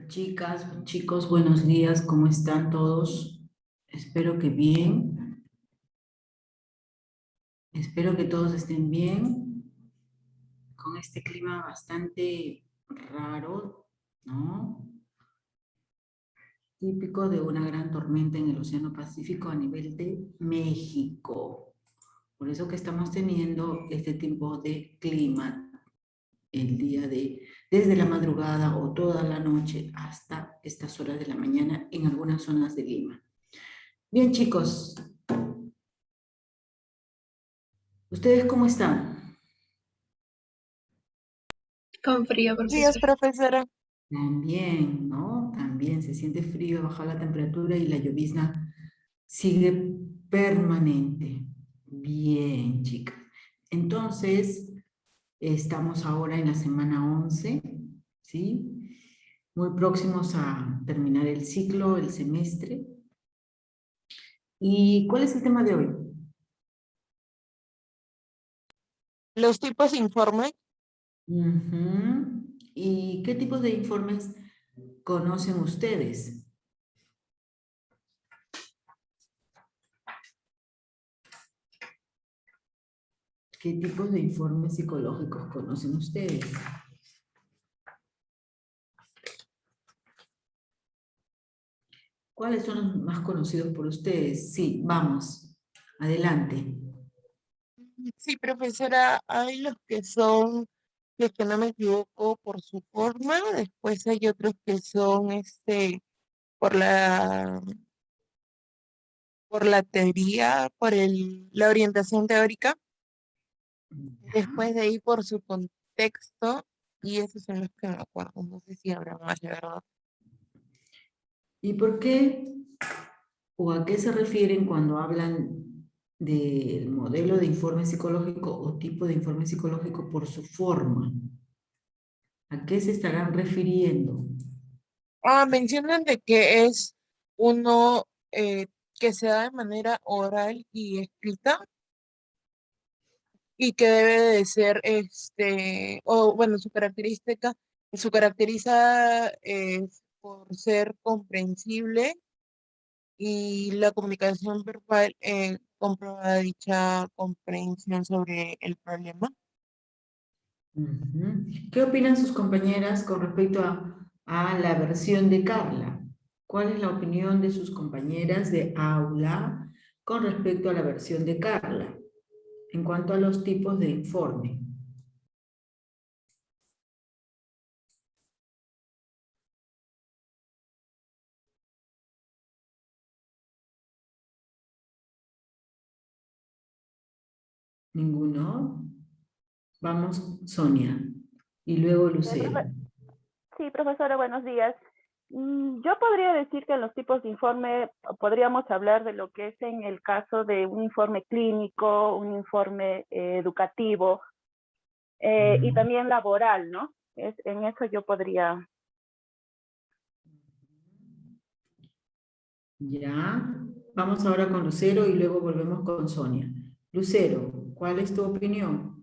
Chicas, chicos, buenos días, ¿cómo están todos? Espero que bien, espero que todos estén bien, con este clima bastante raro, ¿no? Típico de una gran tormenta en el Océano Pacífico a nivel de México. Por eso que estamos teniendo este tipo de clima el día desde la madrugada o toda la noche hasta estas horas de la mañana en algunas zonas de Lima. Bien, chicos, ¿ustedes cómo están? Con frío, Días, profesor. profesora. También, ¿no? También se siente frío, baja la temperatura y la llovizna sigue permanente. Bien, chicas. Entonces, estamos ahora en la semana 11, ¿sí? Muy próximos a terminar el ciclo, el semestre. ¿Y cuál es el tema de hoy? Los tipos de informe. Ujú. ¿Y qué tipos de informes conocen ustedes? ¿Qué tipos de informes psicológicos conocen ustedes? ¿Cuáles son los más conocidos por ustedes? Sí, vamos, adelante. Sí, profesora, hay los que son, si es que no me equivoco, por su forma, después hay otros que son por por la teoría, la orientación teórica, Ya. después de ahí por su contexto, y esos son los que me acuerdo, no sé si habrá más, de verdad. ¿Y por qué o a qué se refieren cuando hablan del modelo de informe psicológico o tipo de informe psicológico por su forma? ¿A qué se estarán refiriendo? Mencionan de que es uno que se da de manera oral y escrita y que debe de ser, o bueno, su caracteriza por ser comprensible y la comunicación verbal comprueba dicha comprensión sobre el problema. Ujú. ¿Qué opinan sus compañeras con respecto a la versión de Carla? ¿Cuál es la opinión de sus compañeras de aula con respecto a la versión de Carla en cuanto a los tipos de informe? ¿Ninguno? Vamos, Sonia. Y luego Lucero. Sí, profesora, buenos días. Yo podría decir que en los tipos de informe podríamos hablar de lo que es en el caso de un informe clínico, un informe educativo y también laboral, ¿no? En eso yo podría. Ya. Vamos ahora con Lucero y luego volvemos con Sonia. Lucero, ¿cuál es tu opinión?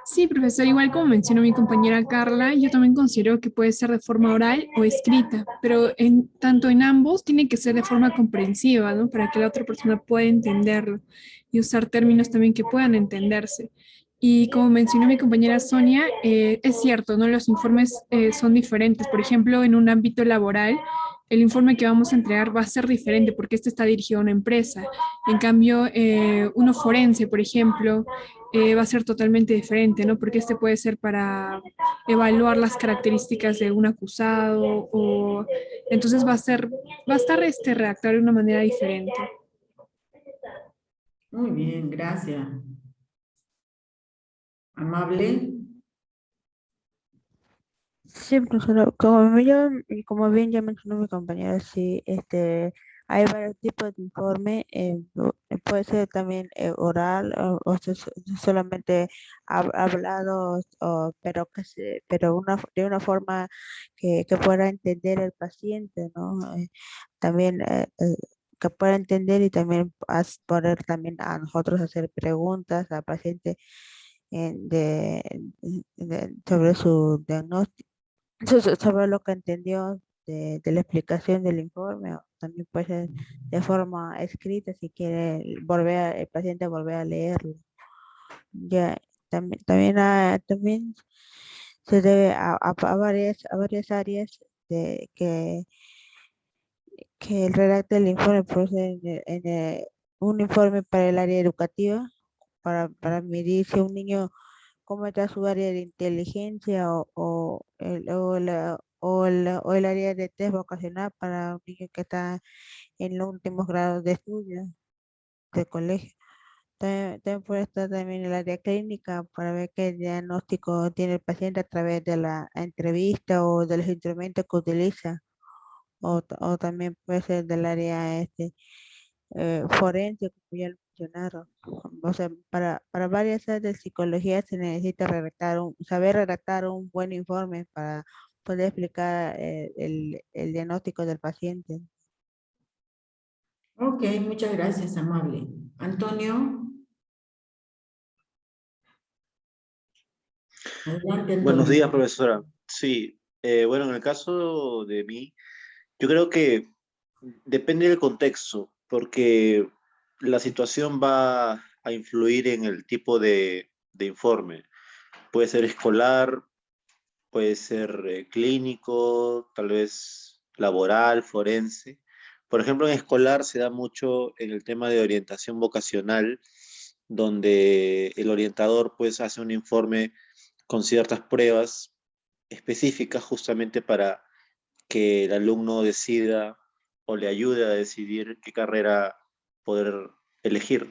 Sí, profesor, igual como mencionó mi compañera Carla, yo también considero que puede ser de forma oral o escrita, pero tanto en ambos tiene que ser de forma comprensiva, ¿no? Para que la otra persona pueda entenderlo y usar términos también que puedan entenderse. Y como mencionó mi compañera Sonia, es cierto, ¿no? Los informes son diferentes. Por ejemplo, en un ámbito laboral, el informe que vamos a entregar va a ser diferente porque este está dirigido a una empresa. En cambio, uno forense, por ejemplo, va a ser totalmente diferente, ¿no? Porque este puede ser para evaluar las características de un acusado o entonces va a estar redactado de una manera diferente. Muy bien, gracias. Amable. Sí, profesora, como bien ya mencionó mi compañera, sí, hay varios tipos de informe, puede ser también oral solamente hablado, pero de una forma que pueda entender el paciente, ¿no? También que pueda entender y también poder también a nosotros hacer preguntas al paciente sobre su diagnóstico sobre lo que entendió de la explicación del informe, o también puede ser de forma escrita si quiere el paciente volver a leerlo. Ya, también se debe a varias áreas que el redacte del informe, por ser un informe para el área educativa, para medir si un niño cómo está su área de inteligencia o el área de test vocacional para un niño que está en los últimos grados de estudio de colegio. También puede estar también el área clínica para ver qué diagnóstico tiene el paciente a través de la entrevista o de los instrumentos que utiliza. O también puede ser del área forense, como ya lo mencionaron. O sea, para varias áreas de psicología se necesita saber redactar un buen informe para poder explicar el diagnóstico del paciente. Ok, muchas gracias, amable. Antonio. Adelante, Buenos Antonio. días, profesora. Sí, bueno, en el caso de mí, yo creo que depende del contexto, porque la situación va a influir en el tipo de informe. Puede ser escolar, puede ser clínico, tal vez laboral, forense. Por ejemplo, en escolar se da mucho en el tema de orientación vocacional, donde el orientador pues hace un informe con ciertas pruebas específicas justamente para que el alumno decida o le ayude a decidir qué carrera poder elegir.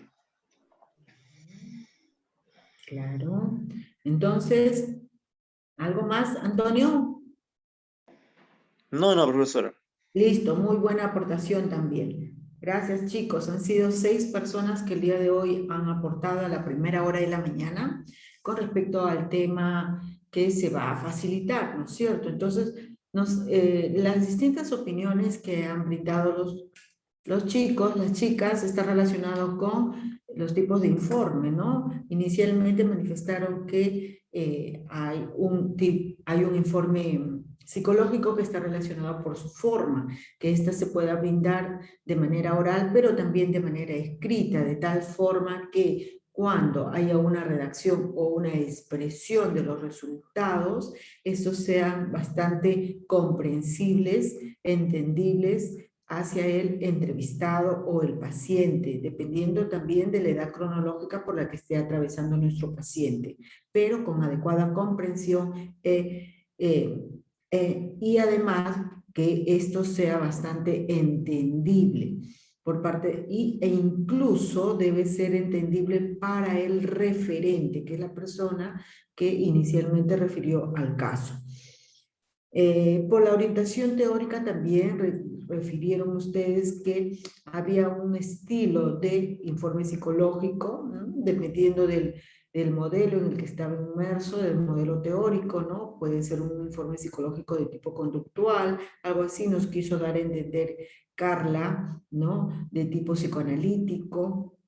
Claro. Entonces, ¿algo más, Antonio? No, no, profesora. Listo, muy buena aportación también. Gracias, chicos. Han sido 6 personas que el día de hoy han aportado a la primera hora de la mañana con respecto al tema que se va a facilitar, ¿no es cierto? Entonces, las distintas opiniones que han brindado los chicos, las chicas, están relacionados con los tipos de informe, ¿no? Inicialmente manifestaron que hay un informe psicológico que está relacionado por su forma, que ésta se pueda brindar de manera oral, pero también de manera escrita, de tal forma que cuando haya una redacción o una expresión de los resultados, estos sean bastante comprensibles, entendibles hacia el entrevistado o el paciente, dependiendo también de la edad cronológica por la que esté atravesando nuestro paciente, pero con adecuada comprensión y además que esto sea bastante entendible por parte, e incluso debe ser entendible para el referente, que es la persona que inicialmente refirió al caso. Por la orientación teórica también refirieron ustedes que había un estilo de informe psicológico, ¿no? Dependiendo del modelo en el que estaba inmerso, del modelo teórico, ¿no? Puede ser un informe psicológico de tipo conductual, algo así nos quiso dar a entender Carla, ¿no? De tipo psicoanalítico,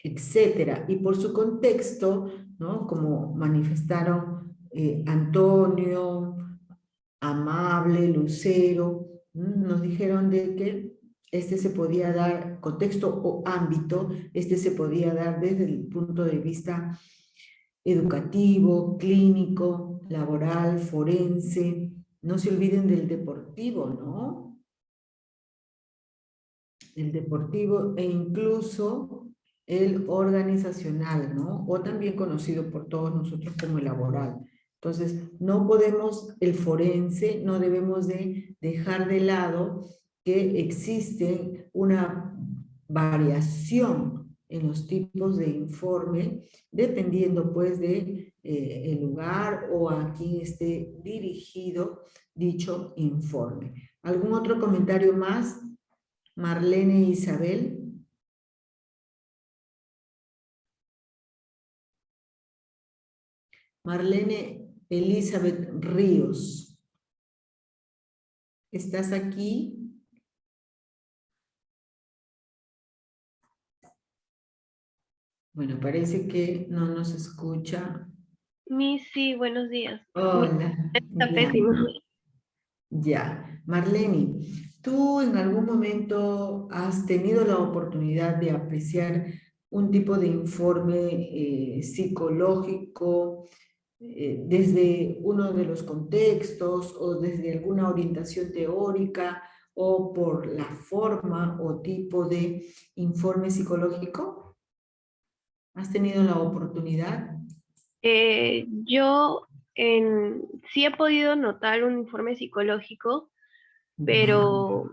etcétera. Y por su contexto, ¿no? Como manifestaron Antonio, Amable, Lucero, nos dijeron de que este se podía dar, contexto o ámbito, este se podía dar desde el punto de vista educativo, clínico, laboral, forense. No se olviden del deportivo, ¿no? El deportivo e incluso el organizacional, ¿no? O también conocido por todos nosotros como el laboral. Entonces, no podemos, el forense, no debemos de dejar de lado que existe una variación en los tipos de informe, dependiendo pues de el lugar o a quién esté dirigido dicho informe. ¿Algún otro comentario más? Marlene Isabel. Marlene Elizabeth Ríos. ¿Estás aquí? Bueno, parece que no nos escucha. Sí, buenos días. Mi Hola, está ya, pésimo. ya. Marlene, ¿tú en algún momento has tenido la oportunidad de apreciar un tipo de informe psicológico desde uno de los contextos o desde alguna orientación teórica o por la forma o tipo de informe psicológico? ¿Has tenido la oportunidad? Yo sí he podido notar un informe psicológico, Ya. pero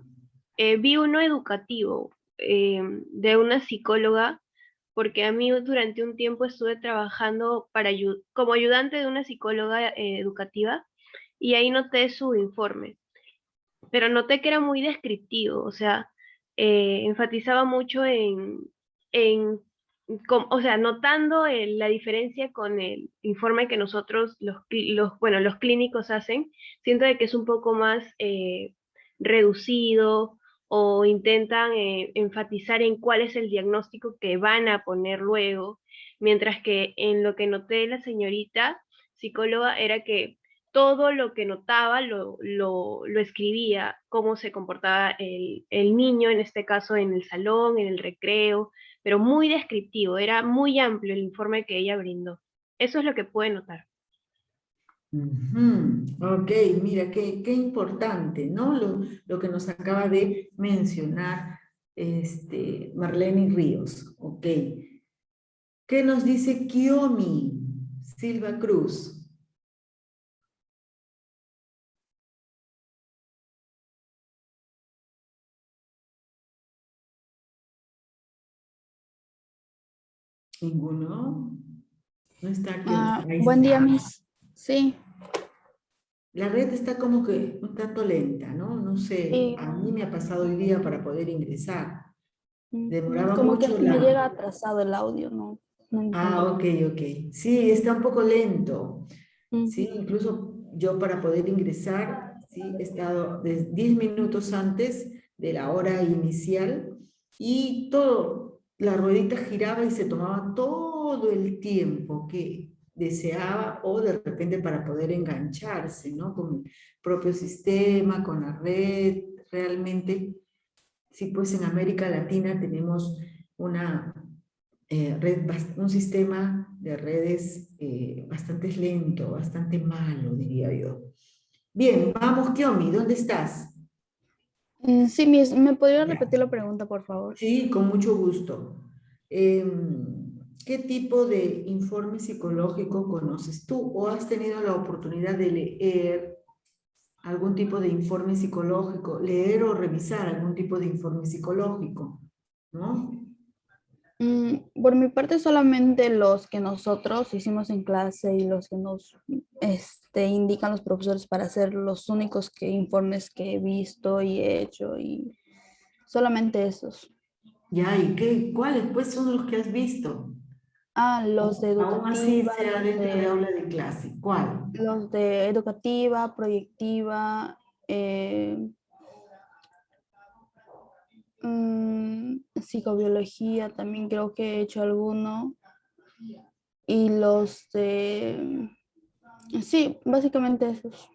vi uno educativo de una psicóloga, porque a mí durante un tiempo estuve trabajando como ayudante de una psicóloga educativa y ahí noté su informe, pero noté que era muy descriptivo, o sea, enfatizaba mucho en o sea, notando la diferencia con el informe que nosotros, bueno, los clínicos hacen, siento de que es un poco más reducido o intentan enfatizar en cuál es el diagnóstico que van a poner luego, mientras que en lo que noté la señorita psicóloga era que todo lo que notaba lo escribía, cómo se comportaba el niño, en este caso en el salón, en el recreo, pero muy descriptivo, era muy amplio el informe que ella brindó. Eso es lo que pude notar. Ujú. Ok, mira, qué importante, ¿no? Lo que nos acaba de mencionar Marlene Ríos. Ok. ¿Qué nos dice Kiomi Silva Cruz? ¿Ninguno? No está Kiomi. Ahí Buen día, está. Miss. Sí, La red está como que un tanto lenta, ¿no? No sé, y a mí me ha pasado hoy día para poder ingresar. Demoraba como que mucho me la... llega atrasado el audio, no, no Ah, entiendo. ok, ok. Sí, está un poco lento. Sí, Ujú. incluso yo para poder ingresar, sí, he estado 10 minutos antes de la hora inicial y todo, la ruedita giraba y se tomaba todo el tiempo que deseaba o de repente para poder engancharse, ¿no? Con el propio sistema, con la red, realmente, sí, pues en América Latina tenemos una un sistema de redes bastante lento, bastante malo, diría yo. Bien, vamos, Kiomi, ¿dónde estás? Sí, Miss, ¿me podría repetir la pregunta, por favor? Sí, con mucho gusto. ¿Qué tipo de informe psicológico conoces tú o has tenido la oportunidad de leer algún tipo de informe psicológico, leer o revisar algún tipo de informe psicológico, ¿no? Por mi parte, solamente los que nosotros hicimos en clase y los que nos indican los profesores para hacer los únicos informes que he visto y he hecho, y solamente esos. Ya, ¿y cuáles pues son los que has visto? Los de Aún así educativa, sea dentro de aula de clase. ¿Cuál? los de educativa, proyectiva, eh, psicobiología, también creo que he hecho alguno. Y los de... Sí, básicamente esos.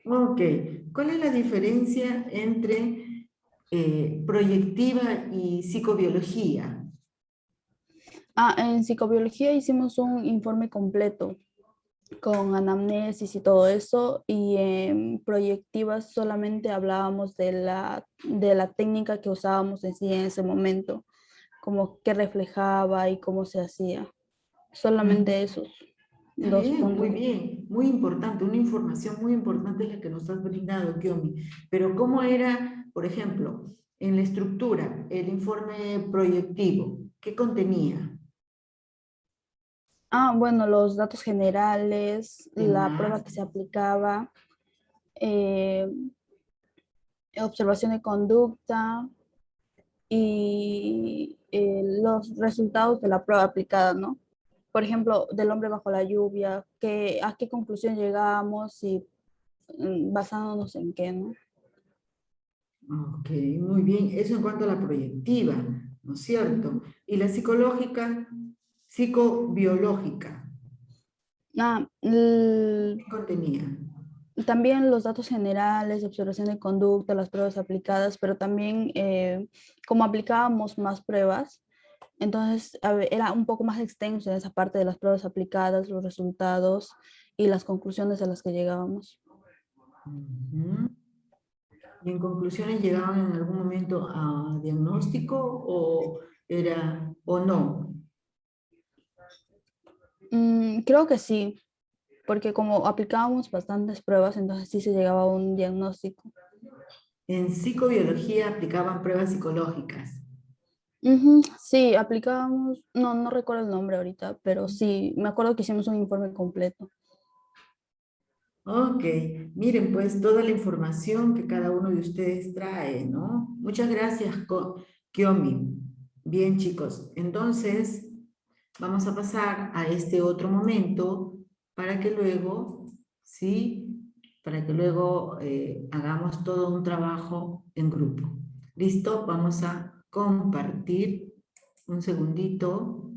Ok. ¿Cuál es la diferencia entre proyectiva y psicobiología? En psicobiología hicimos un informe completo con anamnesis y todo eso, y en proyectivas solamente hablábamos de la técnica que usábamos en sí en ese momento, como qué reflejaba y cómo se hacía. Solamente esos Está dos bien, puntos. muy bien, muy importante, una información muy importante es la que nos has brindado, Kiomi. Pero ¿cómo era, por ejemplo, en la estructura, el informe proyectivo? ¿Qué contenía? Bueno, los datos generales, ¿Qué la más? prueba que se aplicaba, eh, observación de conducta y los resultados de la prueba aplicada, ¿no? Por ejemplo, del hombre bajo la lluvia, a qué conclusión llegamos y basándonos en qué, ¿no? Ok, muy bien. Eso en cuanto a la proyectiva, ¿no es cierto? Y la psicológica, psicobiológica. Ah, ¿Qué contenía? también los datos generales, observación de conducta, las pruebas aplicadas, pero también como aplicábamos más pruebas, entonces era un poco más extenso en esa parte de las pruebas aplicadas, los resultados y las conclusiones a las que llegábamos. Ujú. ¿Y en conclusiones llegaban en algún momento a diagnóstico o no? Creo que sí, porque como aplicábamos bastantes pruebas, entonces sí se llegaba a un diagnóstico. En psicobiología aplicaban pruebas psicológicas. Ujú, sí, aplicábamos, no recuerdo el nombre ahorita, pero sí, me acuerdo que hicimos un informe completo. Ok, miren pues toda la información que cada uno de ustedes trae, ¿no? Muchas gracias, Kiomi. Bien, chicos, entonces vamos a pasar a este otro momento para que luego, ¿sí? Para que luego hagamos todo un trabajo en grupo. ¿Listo? Vamos a compartir un segundito.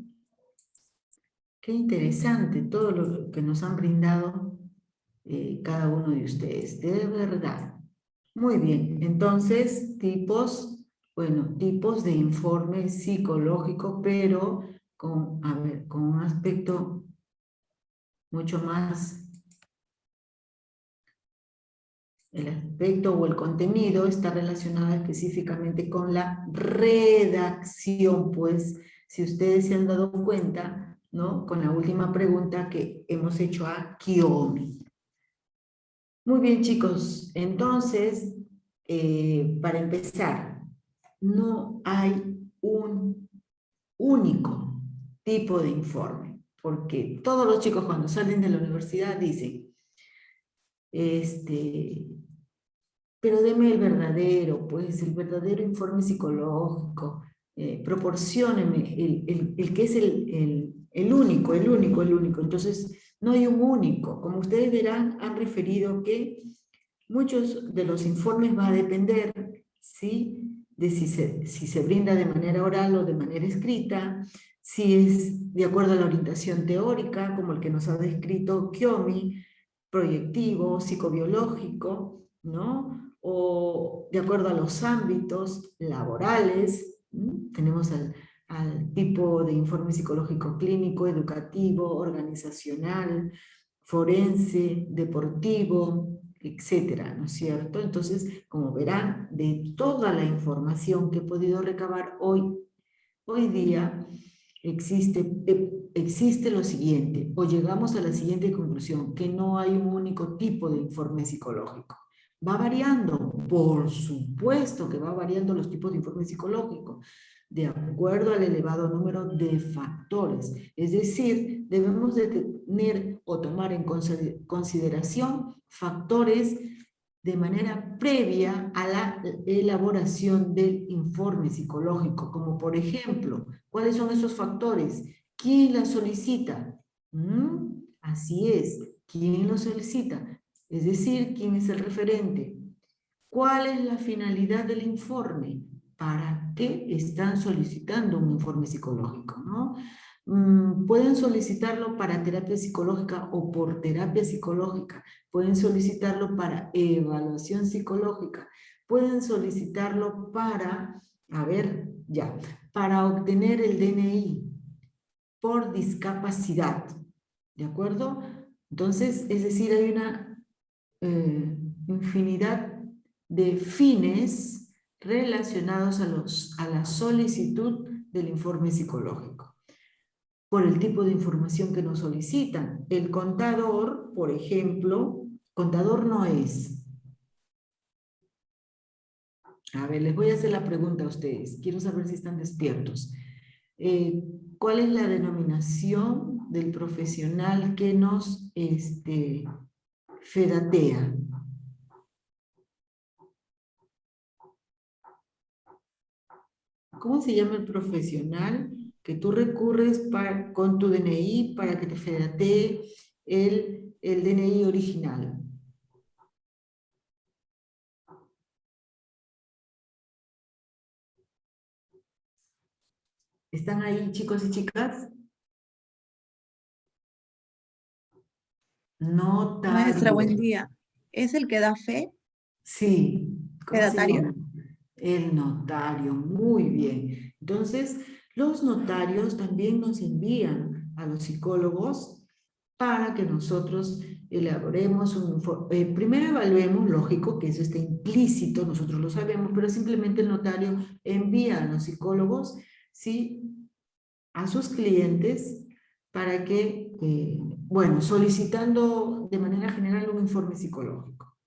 Qué interesante todo lo que nos han brindado cada uno de ustedes, de verdad. Muy bien, entonces tipos de informe psicológico, pero con un aspecto mucho más, el aspecto o el contenido está relacionado específicamente con la redacción, pues si ustedes se han dado cuenta, ¿no? Con la última pregunta que hemos hecho a Kiomi. Muy bien, chicos. Entonces, para empezar, no hay un único tipo de informe, porque todos los chicos cuando salen de la universidad dicen, este, pero deme el verdadero, pues el verdadero informe psicológico, proporcióneme el que es el único, el único, el único. Entonces, no hay un único. Como ustedes verán, han referido que muchos de los informes va a depender, ¿sí? De si se brinda de manera oral o de manera escrita, si es de acuerdo a la orientación teórica, como el que nos ha descrito Kiomi, proyectivo, psicobiológico, ¿no? O de acuerdo a los ámbitos laborales, ¿sí? Tenemos al tipo de informe psicológico clínico, educativo, organizacional, forense, deportivo, etcétera, ¿no es cierto? Entonces, como verán, de toda la información que he podido recabar hoy día, existe lo siguiente, o llegamos a la siguiente conclusión, que no hay un único tipo de informe psicológico. Va variando, por supuesto que va variando los tipos de informe psicológico, de acuerdo al elevado número de factores. Es decir, debemos de tener o tomar en consideración factores de manera previa a la elaboración del informe psicológico, como por ejemplo, ¿cuáles son esos factores? ¿Quién la solicita? Así es, ¿quién lo solicita? Es decir, ¿quién es el referente? ¿Cuál es la finalidad del informe? ¿Para qué están solicitando un informe psicológico? ¿No? Pueden solicitarlo para terapia psicológica o por terapia psicológica. Pueden solicitarlo para evaluación psicológica. Pueden solicitarlo para, a ver, ya, para obtener el DNI por discapacidad. ¿De acuerdo? Entonces, es decir, hay una infinidad de fines relacionados a la solicitud del informe psicológico. Por el tipo de información que nos solicitan. El contador, por ejemplo, contador no es. A ver, les voy a hacer la pregunta a ustedes. Quiero saber si están despiertos. ¿Cuál es la denominación del profesional que nos fedatea? ¿Cómo se llama el profesional que tú recurres con tu DNI para que te fedatee el DNI original? ¿Están ahí, chicos y chicas? Maestra, buen Notario. día. ¿Es el que da fe? Sí, ¿cómo se ¿Fedatario? llama? El notario, muy bien. Entonces, los notarios también nos envían a los psicólogos para que nosotros elaboremos un informe. Primero evaluemos, lógico que eso está implícito, nosotros lo sabemos, pero simplemente el notario envía a los psicólogos, ¿sí?, a sus clientes para que, bueno, solicitando de manera general un informe psicológico.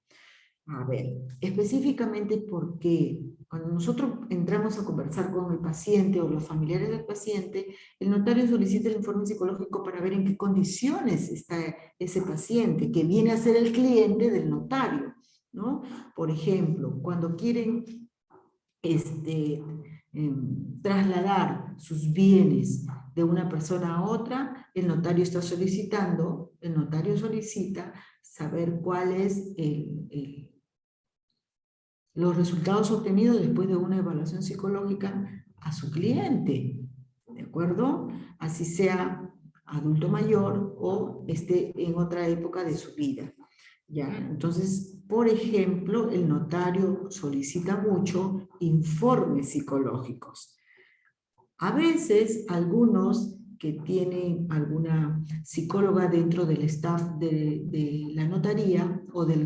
A ver, específicamente porque cuando nosotros entramos a conversar con el paciente o los familiares del paciente, el notario solicita el informe psicológico para ver en qué condiciones está ese paciente, que viene a ser el cliente del notario, ¿no? Por ejemplo, cuando quieren trasladar sus bienes de una persona a otra, el notario solicita saber cuál es los resultados obtenidos después de una evaluación psicológica a su cliente, ¿de acuerdo? Así sea adulto mayor o esté en otra época de su vida, ¿ya? Entonces, por ejemplo, el notario solicita mucho informes psicológicos. A veces, algunos que tienen alguna psicóloga dentro del staff de la notaría o de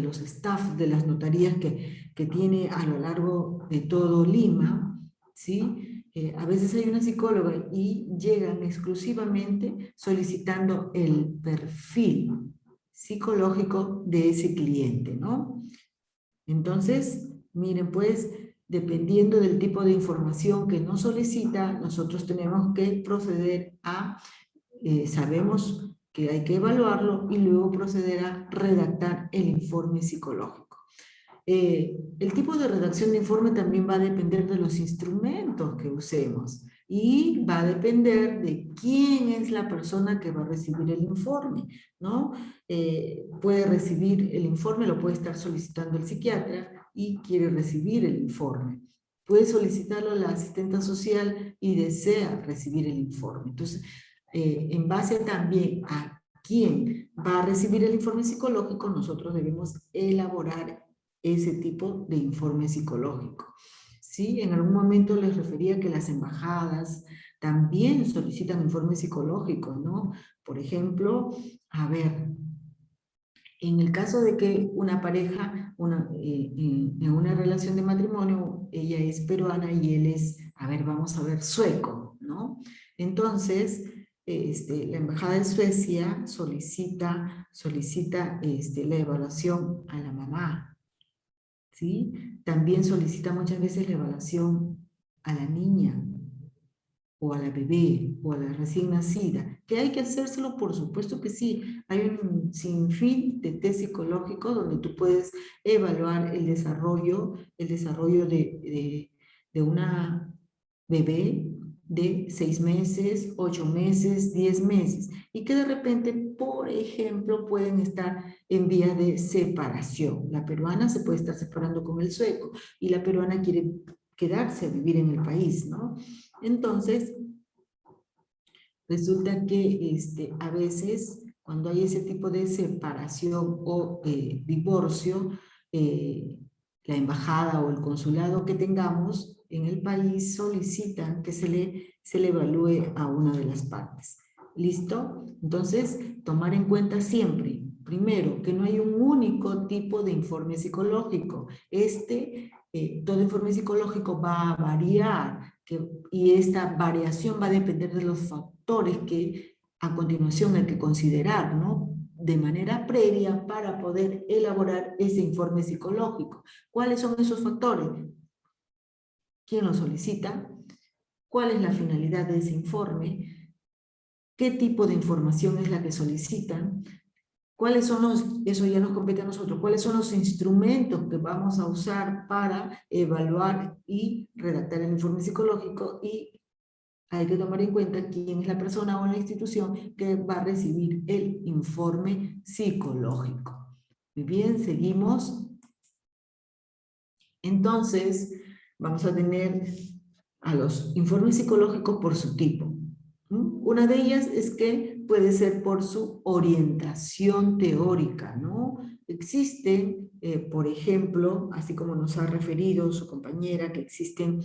los staff de las notarías que tiene a lo largo de todo Lima, ¿sí? A veces hay una psicóloga y llegan exclusivamente solicitando el perfil psicológico de ese cliente, ¿no? Entonces, miren, pues, dependiendo del tipo de información que nos solicita, nosotros tenemos que proceder a, sabemos que hay que evaluarlo y luego proceder a redactar el informe psicológico. El tipo de redacción de informe también va a depender de los instrumentos que usemos y va a depender de quién es la persona que va a recibir el informe, ¿no? Puede recibir el informe, lo puede estar solicitando el psiquiatra y quiere recibir el informe. Puede solicitarlo la asistente social y desea recibir el informe. Entonces, en base también a quién va a recibir el informe psicológico, nosotros debemos elaborar ese tipo de informe psicológico. ¿Sí? En algún momento les refería que las embajadas también solicitan informes psicológicos, ¿no? Por ejemplo, a ver, en el caso de que una pareja, en una relación de matrimonio, ella es peruana y él es, a ver, vamos a ver, sueco, ¿no? Entonces, la Embajada de Suecia solicita la evaluación a la mamá, ¿sí? También solicita muchas veces la evaluación a la niña, o a la bebé, o a la recién nacida. ¿Que hay que hacérselo? Por supuesto que sí. Hay un sinfín de test psicológicos donde tú puedes evaluar el desarrollo de una bebé de 6 meses, 8 meses, 10 meses, y que de repente, por ejemplo, pueden estar en vías de separación. La peruana se puede estar separando con el sueco, y la peruana quiere quedarse a vivir en el país, ¿no? Entonces, resulta que a veces, cuando hay ese tipo de separación o divorcio, la embajada o el consulado que tengamos en el país solicitan que se le evalúe a una de las partes. ¿Listo? Entonces, tomar en cuenta siempre, primero, que no hay un único tipo de informe psicológico. Todo informe psicológico va a variar, y esta variación va a depender de los factores que a continuación hay que considerar, ¿no? De manera previa para poder elaborar ese informe psicológico. ¿Cuáles son esos factores? ¿Quién lo solicita? ¿Cuál es la finalidad de ese informe? ¿Qué tipo de información es la que solicitan? ¿Cuáles son eso ya nos compete a nosotros, cuáles son los instrumentos que vamos a usar para evaluar y redactar el informe psicológico? Y hay que tomar en cuenta quién es la persona o la institución que va a recibir el informe psicológico. Muy bien, seguimos. Entonces, vamos a tener a los informes psicológicos por su tipo. Una de ellas es que puede ser por su orientación teórica, ¿no? Existen, por ejemplo, así como nos ha referido su compañera, que existen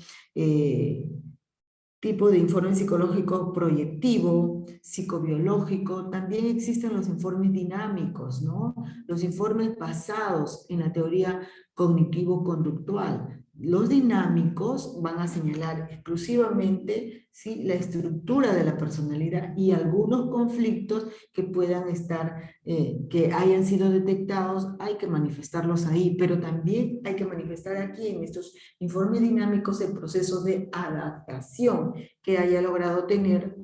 tipo de informe psicológico proyectivo, psicobiológico, también existen los informes dinámicos, ¿no? Los informes basados en la teoría cognitivo-conductual. Los dinámicos van a señalar exclusivamente, ¿sí?, la estructura de la personalidad y algunos conflictos que puedan estar, que hayan sido detectados, hay que manifestarlos ahí, pero también hay que manifestar aquí en estos informes dinámicos el proceso de adaptación que haya logrado tener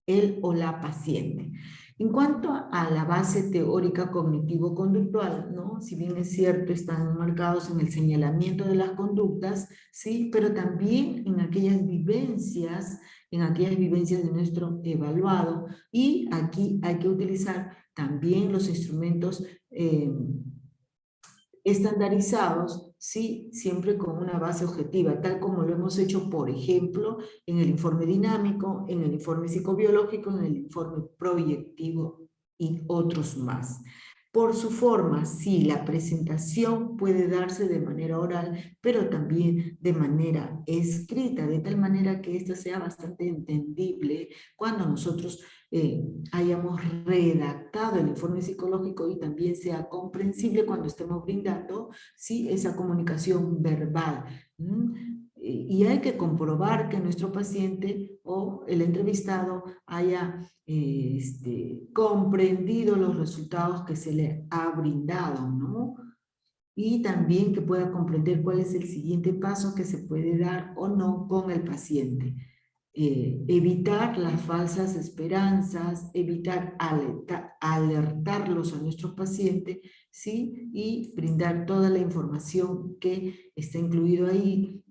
él o la paciente. En cuanto a la base teórica cognitivo-conductual, ¿no? Si bien es cierto, están marcados en el señalamiento de las conductas, ¿sí? Pero también en aquellas vivencias de nuestro evaluado, y aquí hay que utilizar también los instrumentos estandarizados, sí, siempre con una base objetiva, tal como lo hemos hecho, por ejemplo, en el informe dinámico, en el informe psicobiológico, en el informe proyectivo y otros más. Por su forma, sí, la presentación puede darse de manera oral, pero también de manera escrita, de tal manera que esta sea bastante entendible cuando nosotros hayamos redactado el informe psicológico, y también sea comprensible cuando estemos brindando, ¿sí?, esa comunicación verbal. Y hay que comprobar que nuestro paciente o el entrevistado haya comprendido los resultados que se le ha brindado, ¿no? Y también que pueda comprender cuál es el siguiente paso que se puede dar o no con el paciente. Evitar las falsas esperanzas, evitar alertarlos a nuestro paciente, ¿sí? Y brindar toda la información que está incluido ahí,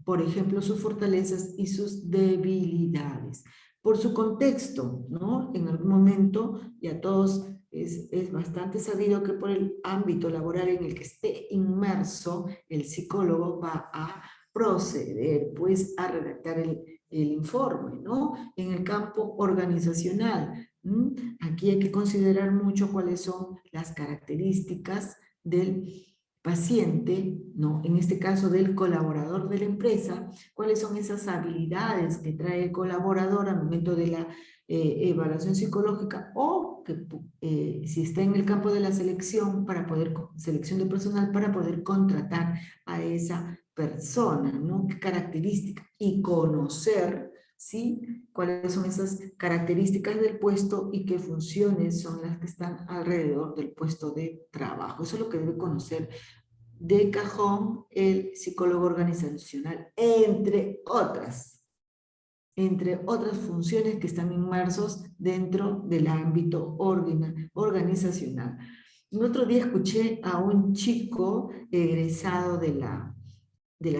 por ejemplo, sus fortalezas y sus debilidades. Por su contexto, ¿no? En algún momento, ya todos es bastante sabido que por el ámbito laboral en el que esté inmerso, el psicólogo va a proceder, pues, a redactar el informe, ¿no? En el campo organizacional, aquí hay que considerar mucho cuáles son las características del paciente, ¿no? En este caso del colaborador de la empresa, cuáles son esas habilidades que trae el colaborador al momento de la evaluación psicológica, o que si está en el campo de la selección, selección de personal, para poder contratar a esa persona, ¿no? ¿Qué características? Y conocer, ¿sí?, cuáles son esas características del puesto y qué funciones son las que están alrededor del puesto de trabajo. Eso es lo que debe conocer de cajón el psicólogo organizacional, entre otras funciones que están inmersos dentro del ámbito organizacional. El otro día escuché a un chico egresado de la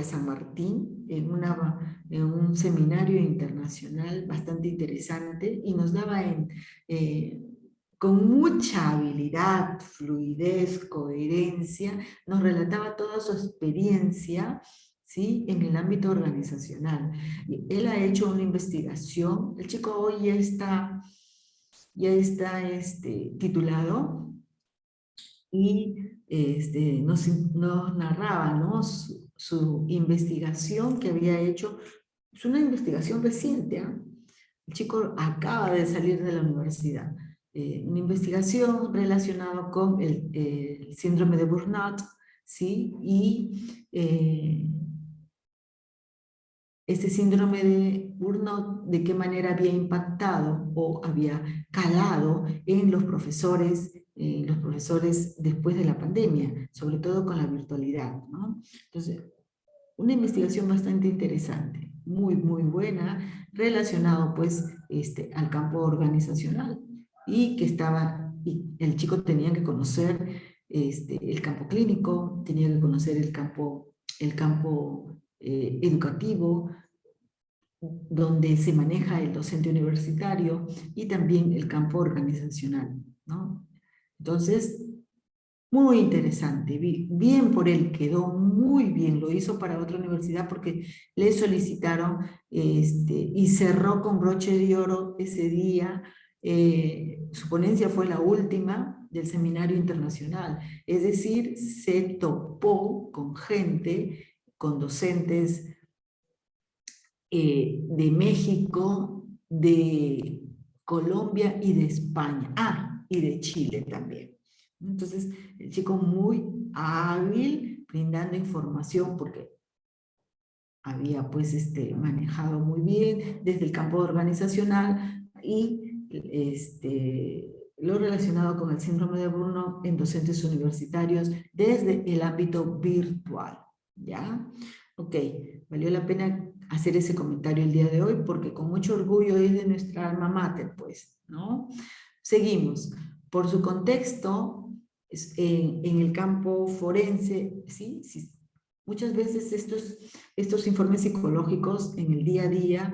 San Martín en un seminario internacional bastante interesante, y nos daba con mucha habilidad, fluidez, coherencia, nos relataba toda su experiencia, ¿sí?, en el ámbito organizacional. Él ha hecho una investigación, el chico hoy ya está titulado, y nos narraba, ¿no?, su investigación que había hecho. Es una investigación reciente, ¿eh? El chico acaba de salir de la universidad. Una investigación relacionada con el síndrome de burnout, ¿sí? Y este síndrome de burnout, de qué manera había impactado o había calado en los profesores después de la pandemia, sobre todo con la virtualidad, ¿no? Entonces, una investigación bastante interesante, muy, muy buena, relacionado pues al campo organizacional, y el chico tenía que conocer el campo clínico, tenía que conocer el campo educativo, donde se maneja el docente universitario, y también el campo organizacional, ¿no? Entonces, Muy interesante, bien por él, quedó muy bien, lo hizo para otra universidad porque le solicitaron y cerró con broche de oro ese día. Su ponencia fue la última del seminario internacional, es decir, se topó con gente, con docentes de México, de Colombia y de España, y de Chile también. Entonces, el chico muy hábil, brindando información, porque había pues manejado muy bien desde el campo organizacional y lo relacionado con el síndrome de Burnout en docentes universitarios desde el ámbito virtual, ¿ya? Ok, valió la pena hacer ese comentario el día de hoy porque con mucho orgullo es de nuestra alma mater, pues, ¿no? Seguimos. Por su contexto, en el campo forense, ¿sí? Muchas veces estos informes psicológicos en el día a día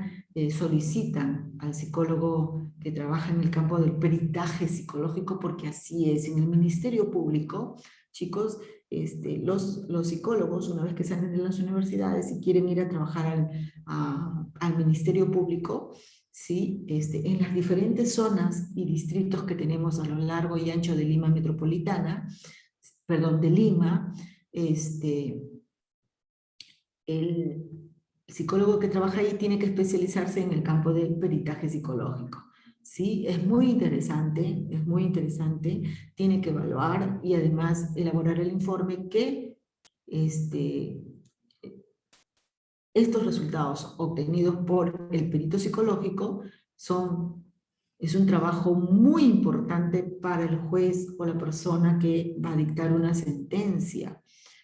solicitan al psicólogo que trabaja en el campo del peritaje psicológico, porque así es. En el Ministerio Público, chicos, los psicólogos, una vez que salen de las universidades y quieren ir a trabajar al Ministerio Público, ¿sí? En las diferentes zonas y distritos que tenemos a lo largo y ancho de Lima metropolitana, perdón, de Lima, el psicólogo que trabaja ahí tiene que especializarse en el campo del peritaje psicológico. ¿Sí? Es muy interesante, tiene que evaluar y además elaborar el informe que estos resultados obtenidos por el perito psicológico es un trabajo muy importante para el juez o la persona que va a dictar una sentencia.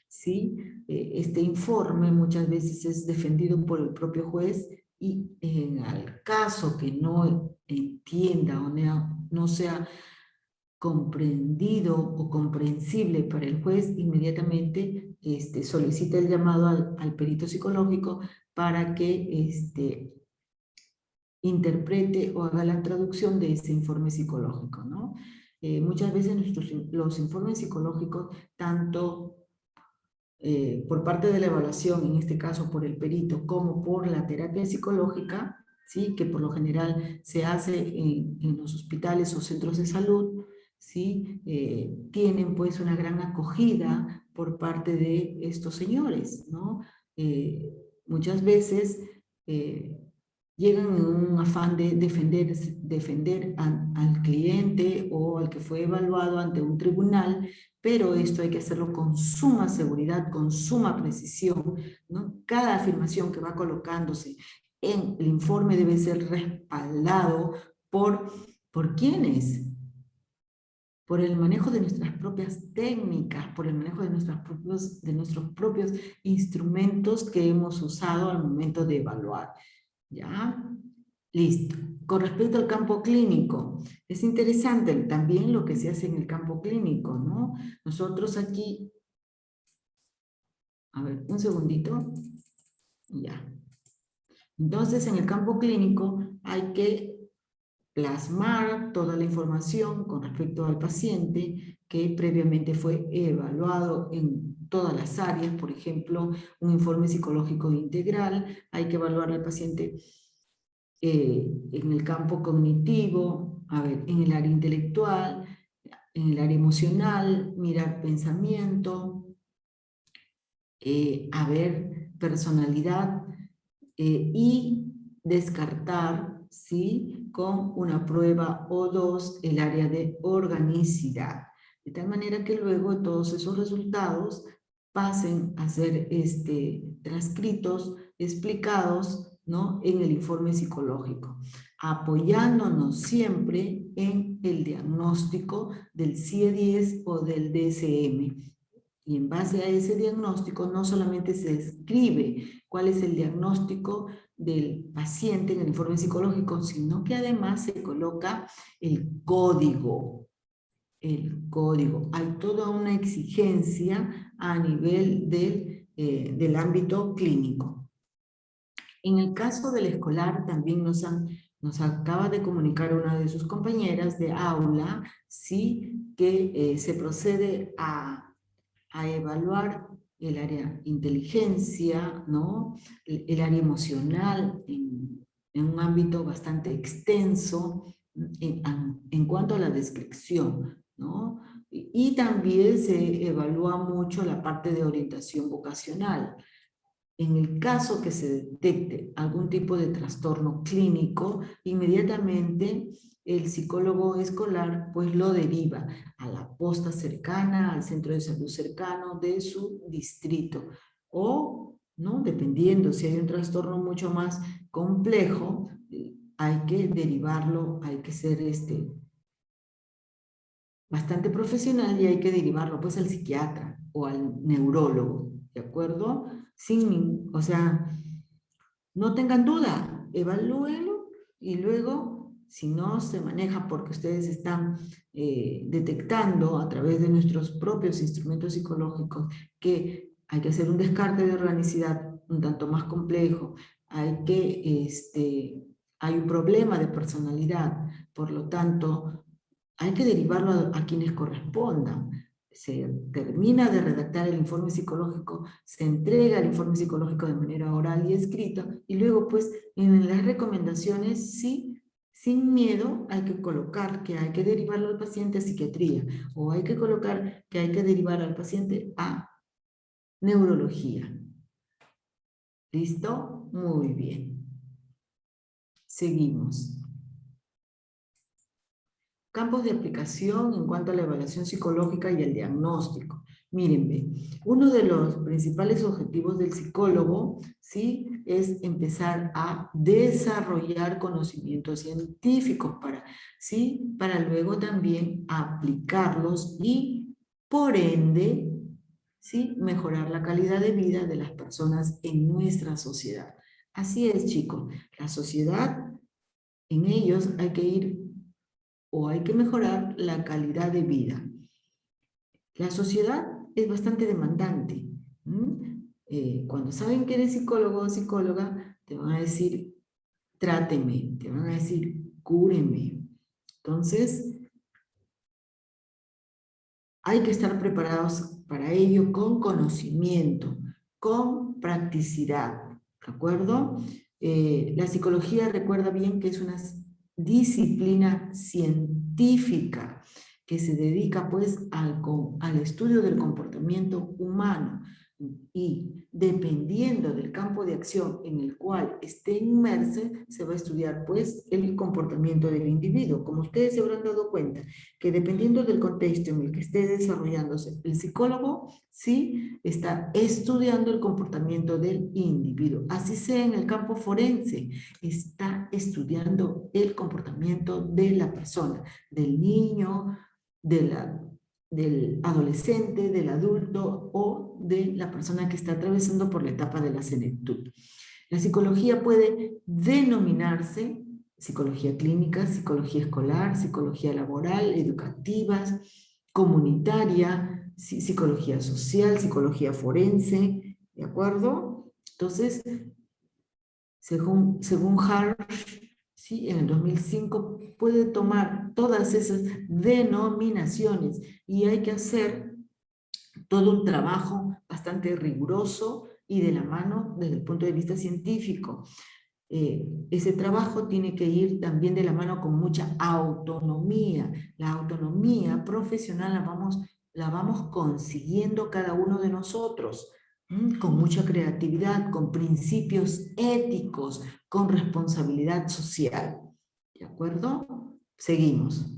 ¿Sí? Este informe muchas veces es defendido por el propio juez y en el caso que no entienda o no sea comprendido o comprensible para el juez, inmediatamente solicita el llamado al perito psicológico para que interprete o haga la traducción de ese informe psicológico, ¿no? Muchas veces los informes psicológicos, tanto por parte de la evaluación, en este caso por el perito, como por la terapia psicológica, ¿sí? Que por lo general se hace en los hospitales o centros de salud, ¿sí? Tienen pues una gran acogida por parte de estos señores, ¿no? Muchas veces llegan en un afán de defender al cliente o al que fue evaluado ante un tribunal, pero esto hay que hacerlo con suma seguridad, con suma precisión, ¿no? Cada afirmación que va colocándose en el informe debe ser respaldado ¿por quiénes? Por el manejo de nuestras propias técnicas, por el manejo de nuestros propios instrumentos que hemos usado al momento de evaluar. ¿Ya? Listo. Con respecto al campo clínico, es interesante también lo que se hace en el campo clínico, ¿no? Nosotros aquí, a ver, un segundito, ya. Entonces, en el campo clínico hay que plasmar toda la información con respecto al paciente que previamente fue evaluado en todas las áreas, por ejemplo, un informe psicológico integral, hay que evaluar al paciente en el campo cognitivo, en el área intelectual, en el área emocional, mirar pensamiento, personalidad y descartar, ¿sí? Con una prueba o dos el área de organicidad. De tal manera que luego todos esos resultados pasen a ser transcritos, explicados, ¿no? En el informe psicológico, apoyándonos siempre en el diagnóstico del CIE-10 o del DSM. Y en base a ese diagnóstico no solamente se escribe cuál es el diagnóstico del paciente en el informe psicológico, sino que además se coloca el código. El código. Hay toda una exigencia a nivel del ámbito clínico. En el caso del escolar también nos acaba de comunicar una de sus compañeras de aula, ¿sí? que se procede a evaluar el área inteligencia, ¿no? El área emocional en un ámbito bastante extenso en cuanto a la descripción, ¿no? Y también se evalúa mucho la parte de orientación vocacional. En el caso que se detecte algún tipo de trastorno clínico, inmediatamente el psicólogo escolar pues lo deriva a la posta cercana, al centro de salud cercano de su distrito. O, ¿no? Dependiendo si hay un trastorno mucho más complejo, hay que derivarlo, hay que ser bastante profesional y hay que derivarlo pues al psiquiatra o al neurólogo, ¿de acuerdo? O sea, no tengan duda, evalúenlo y luego, si no se maneja porque ustedes están detectando a través de nuestros propios instrumentos psicológicos que hay que hacer un descarte de organicidad un tanto más complejo, hay un problema de personalidad, por lo tanto, hay que derivarlo a quienes correspondan. Se termina de redactar el informe psicológico, se entrega el informe psicológico de manera oral y escrita, y luego pues en las recomendaciones sí, sin miedo hay que colocar que hay que derivarlo al paciente a psiquiatría, o hay que colocar que hay que derivar al paciente a neurología. ¿Listo? Muy bien. Seguimos. Campos de aplicación en cuanto a la evaluación psicológica y el diagnóstico. Mírenme, uno de los principales objetivos del psicólogo, ¿sí?, es empezar a desarrollar conocimientos científicos para luego también aplicarlos y, por ende, ¿sí?, mejorar la calidad de vida de las personas en nuestra sociedad. Así es, chicos, la sociedad, en ellos hay que ir o hay que mejorar la calidad de vida. La sociedad es bastante demandante. Cuando saben que eres psicólogo o psicóloga, te van a decir, tráteme, te van a decir, cúreme. Entonces, hay que estar preparados para ello con conocimiento, con practicidad, ¿de acuerdo? La psicología, recuerda bien que es una disciplina científica que se dedica pues al estudio del comportamiento humano y dependiendo del campo de acción en el cual esté inmerso, se va a estudiar pues el comportamiento del individuo. Como ustedes se habrán dado cuenta, que dependiendo del contexto en el que esté desarrollándose el psicólogo, sí está estudiando el comportamiento del individuo. Así sea en el campo forense, está estudiando el comportamiento de la persona, del niño, del adolescente, del adulto o de la persona que está atravesando por la etapa de la senectud. La psicología puede denominarse psicología clínica, psicología escolar, psicología laboral, educativas, comunitaria, psicología social, psicología forense, ¿de acuerdo? Entonces, según Harsh, ¿sí?, en el 2005, puede tomar todas esas denominaciones y hay que hacer todo un trabajo bastante riguroso y de la mano desde el punto de vista científico. Ese trabajo tiene que ir también de la mano con mucha autonomía. La autonomía profesional la vamos consiguiendo cada uno de nosotros, con mucha creatividad, con principios éticos, con responsabilidad social. ¿De acuerdo? Seguimos.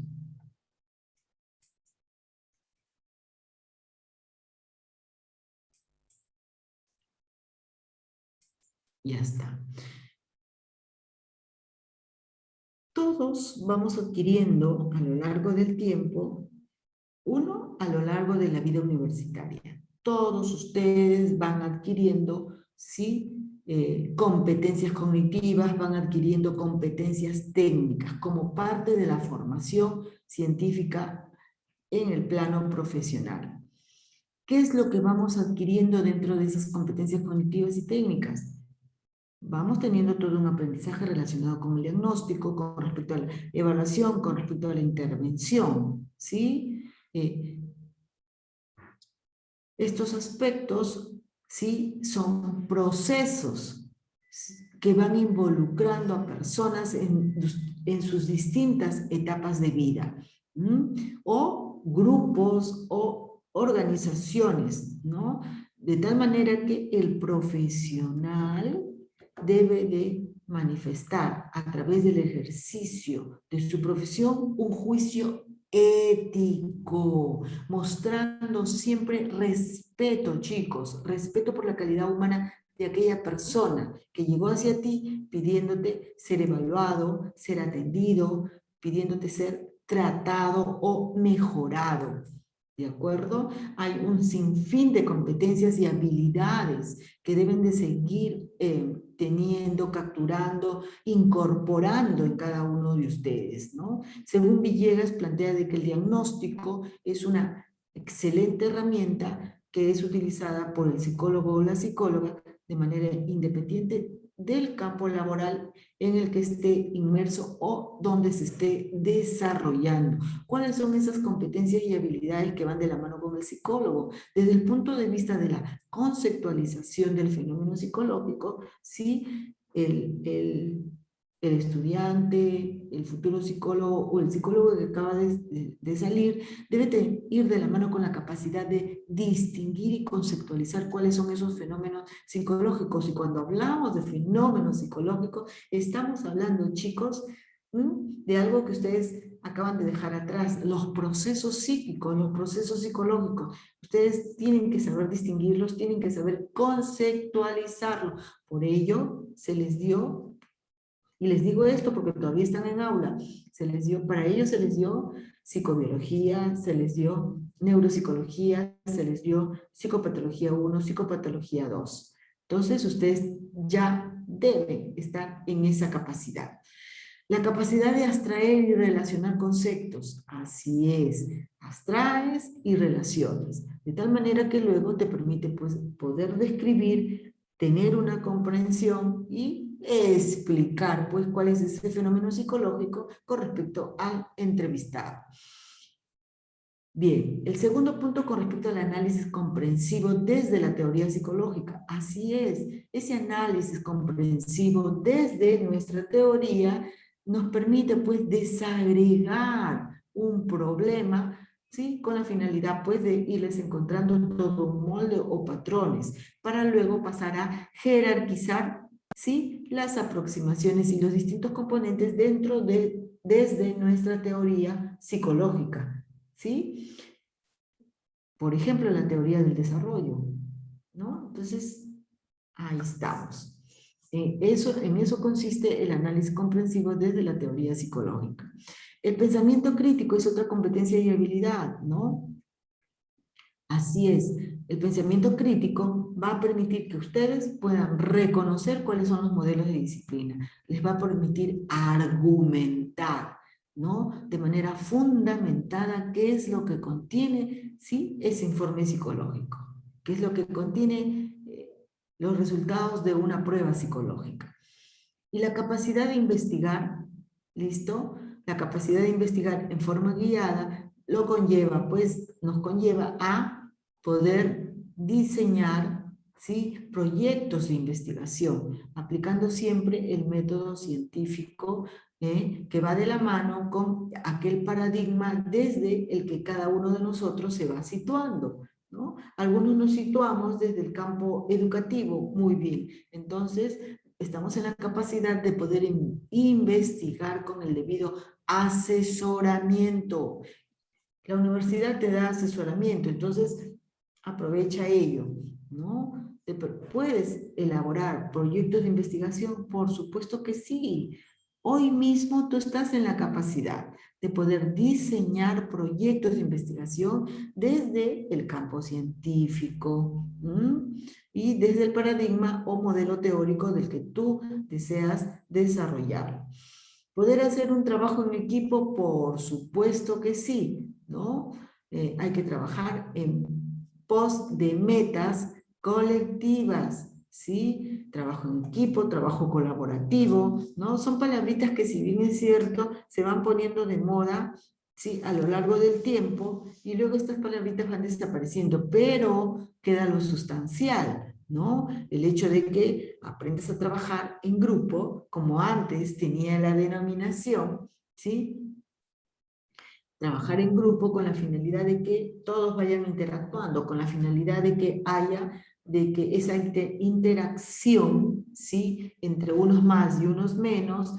Ya está. Todos vamos adquiriendo a lo largo del tiempo, a lo largo de la vida universitaria. Todos ustedes van adquiriendo, ¿sí?, competencias cognitivas, van adquiriendo competencias técnicas como parte de la formación científica en el plano profesional. ¿Qué es lo que vamos adquiriendo dentro de esas competencias cognitivas y técnicas? Vamos teniendo todo un aprendizaje relacionado con el diagnóstico, con respecto a la evaluación, con respecto a la intervención, ¿sí? Estos aspectos, ¿sí? Son procesos que van involucrando a personas en sus distintas etapas de vida, o grupos o organizaciones, ¿no? De tal manera que el profesional debe de manifestar a través del ejercicio de su profesión un juicio ético, mostrando siempre respeto, chicos, respeto por la calidad humana de aquella persona que llegó hacia ti pidiéndote ser evaluado, ser atendido, pidiéndote ser tratado o mejorado. ¿De acuerdo? Hay un sinfín de competencias y habilidades que deben de seguir teniendo, capturando, incorporando en cada uno de ustedes, ¿no? Según Villegas, plantea de que el diagnóstico es una excelente herramienta que es utilizada por el psicólogo o la psicóloga de manera independiente del campo laboral en el que esté inmerso o donde se esté desarrollando. ¿Cuáles son esas competencias y habilidades que van de la mano con el psicólogo? Desde el punto de vista de la conceptualización del fenómeno psicológico, ¿sí? El estudiante, el futuro psicólogo o el psicólogo que acaba de salir, debe ir de la mano con la capacidad de distinguir y conceptualizar cuáles son esos fenómenos psicológicos. Y cuando hablamos de fenómenos psicológicos, estamos hablando, chicos, de algo que ustedes acaban de dejar atrás, los procesos psíquicos, los procesos psicológicos. Ustedes tienen que saber distinguirlos, tienen que saber conceptualizarlos. Por ello, se les dio, y les digo esto porque todavía están en aula, para ellos se les dio psicobiología, se les dio neuropsicología, se les dio psicopatología 1, psicopatología 2. Entonces ustedes ya deben estar en esa capacidad. La capacidad de abstraer y relacionar conceptos, así es, abstraes y relaciones, de tal manera que luego te permite pues, poder describir, tener una comprensión y explicar pues, cuál es ese fenómeno psicológico con respecto al entrevistado. Bien, el segundo punto con respecto al análisis comprensivo desde la teoría psicológica. Así es, ese análisis comprensivo desde nuestra teoría nos permite pues desagregar un problema, ¿sí? Con la finalidad pues de irles encontrando todo un molde o patrones para luego pasar a jerarquizar, ¿sí? Las aproximaciones y los distintos componentes desde nuestra teoría psicológica. ¿Sí? Por ejemplo, la teoría del desarrollo, ¿no? Entonces, ahí estamos. En eso consiste el análisis comprensivo desde la teoría psicológica. El pensamiento crítico es otra competencia y habilidad, ¿no? Así es, el pensamiento crítico va a permitir que ustedes puedan reconocer cuáles son los modelos de disciplina. Les va a permitir argumentar, ¿no? De manera fundamentada qué es lo que contiene, ¿sí? Ese informe psicológico, qué es lo que contiene los resultados de una prueba psicológica. Y la capacidad de investigar, ¿listo? La capacidad de investigar en forma guiada lo conlleva, pues nos conlleva a poder diseñar, ¿sí? Proyectos de investigación, aplicando siempre el método científico que va de la mano con aquel paradigma desde el que cada uno de nosotros se va situando, ¿no? Algunos nos situamos desde el campo educativo, muy bien, entonces estamos en la capacidad de poder investigar con el debido asesoramiento. La universidad te da asesoramiento, entonces aprovecha ello, ¿no? ¿Puedes elaborar proyectos de investigación? Por supuesto que sí. Hoy mismo tú estás en la capacidad de poder diseñar proyectos de investigación desde el campo científico y desde el paradigma o modelo teórico del que tú deseas desarrollar. ¿Poder hacer un trabajo en equipo? Por supuesto que sí, ¿no? Hay que trabajar en pos de metas colectivas, ¿sí? Trabajo en equipo, trabajo colaborativo, ¿no? Son palabritas que si bien es cierto, se van poniendo de moda ¿sí? A lo largo del tiempo, y luego estas palabritas van desapareciendo, pero queda lo sustancial, ¿no? El hecho de que aprendes a trabajar en grupo, como antes tenía la denominación, ¿sí? Trabajar en grupo con la finalidad de que todos vayan interactuando, con la finalidad de que haya, de que esa interacción, ¿sí? Entre unos más y unos menos,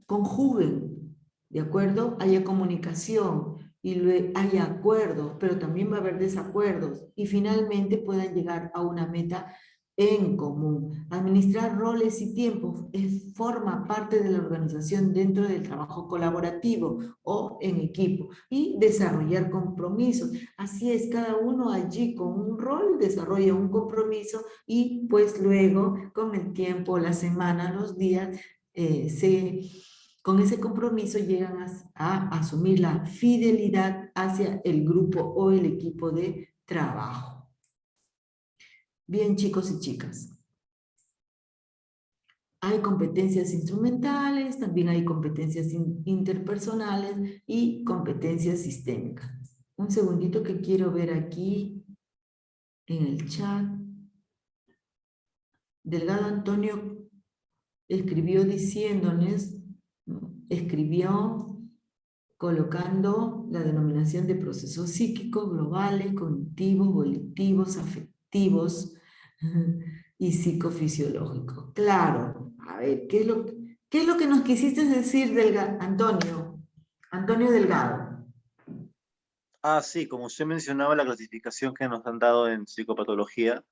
conjuguen, ¿de acuerdo? Haya comunicación y haya acuerdos, pero también va a haber desacuerdos y finalmente puedan llegar a una meta en común. Administrar roles y tiempos forma parte de la organización dentro del trabajo colaborativo o en equipo y desarrollar compromisos. Así es, cada uno allí con un rol desarrolla un compromiso y pues luego con el tiempo, la semana, los días, con ese compromiso llegan a asumir la fidelidad hacia el grupo o el equipo de trabajo. Bien, chicos y chicas. Hay competencias instrumentales, también hay competencias interpersonales y competencias sistémicas. Un segundito que quiero ver aquí en el chat. Delgado Antonio escribió diciéndonos, escribió colocando la denominación de procesos psíquicos, globales, cognitivos, volitivos, afectivos y psicofisiológicos. Claro, a ver, ¿qué es lo que nos quisiste decir, Antonio? Antonio Delgado. Ah, sí, como usted mencionaba la clasificación que nos han dado en psicopatología,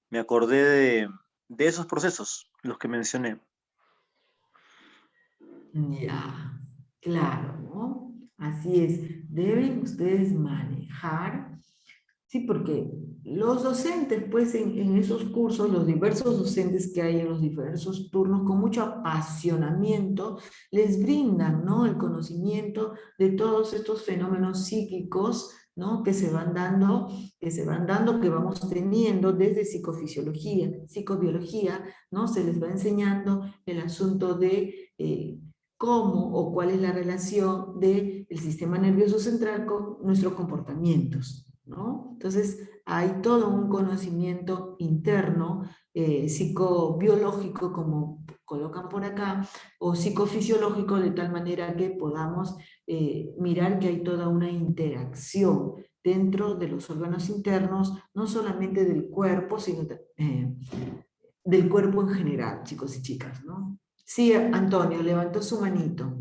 me acordé de esos procesos, los que mencioné. Ya, claro, ¿no? Así es, deben ustedes manejar, sí, porque los docentes, pues en esos cursos, los diversos docentes que hay en los diversos turnos, con mucho apasionamiento, les brindan, ¿no? El conocimiento de todos estos fenómenos psíquicos, ¿no? Que se van dando, que vamos teniendo desde psicofisiología, psicobiología, ¿no? Se les va enseñando el asunto de cómo o cuál es la relación del sistema nervioso central con nuestros comportamientos, ¿no? Entonces, hay todo un conocimiento interno, psicobiológico, como colocan por acá, o psicofisiológico, de tal manera que podamos mirar que hay toda una interacción dentro de los órganos internos, no solamente del cuerpo, sino del cuerpo en general, chicos y chicas, ¿no? Sí, Antonio, levantó su manito.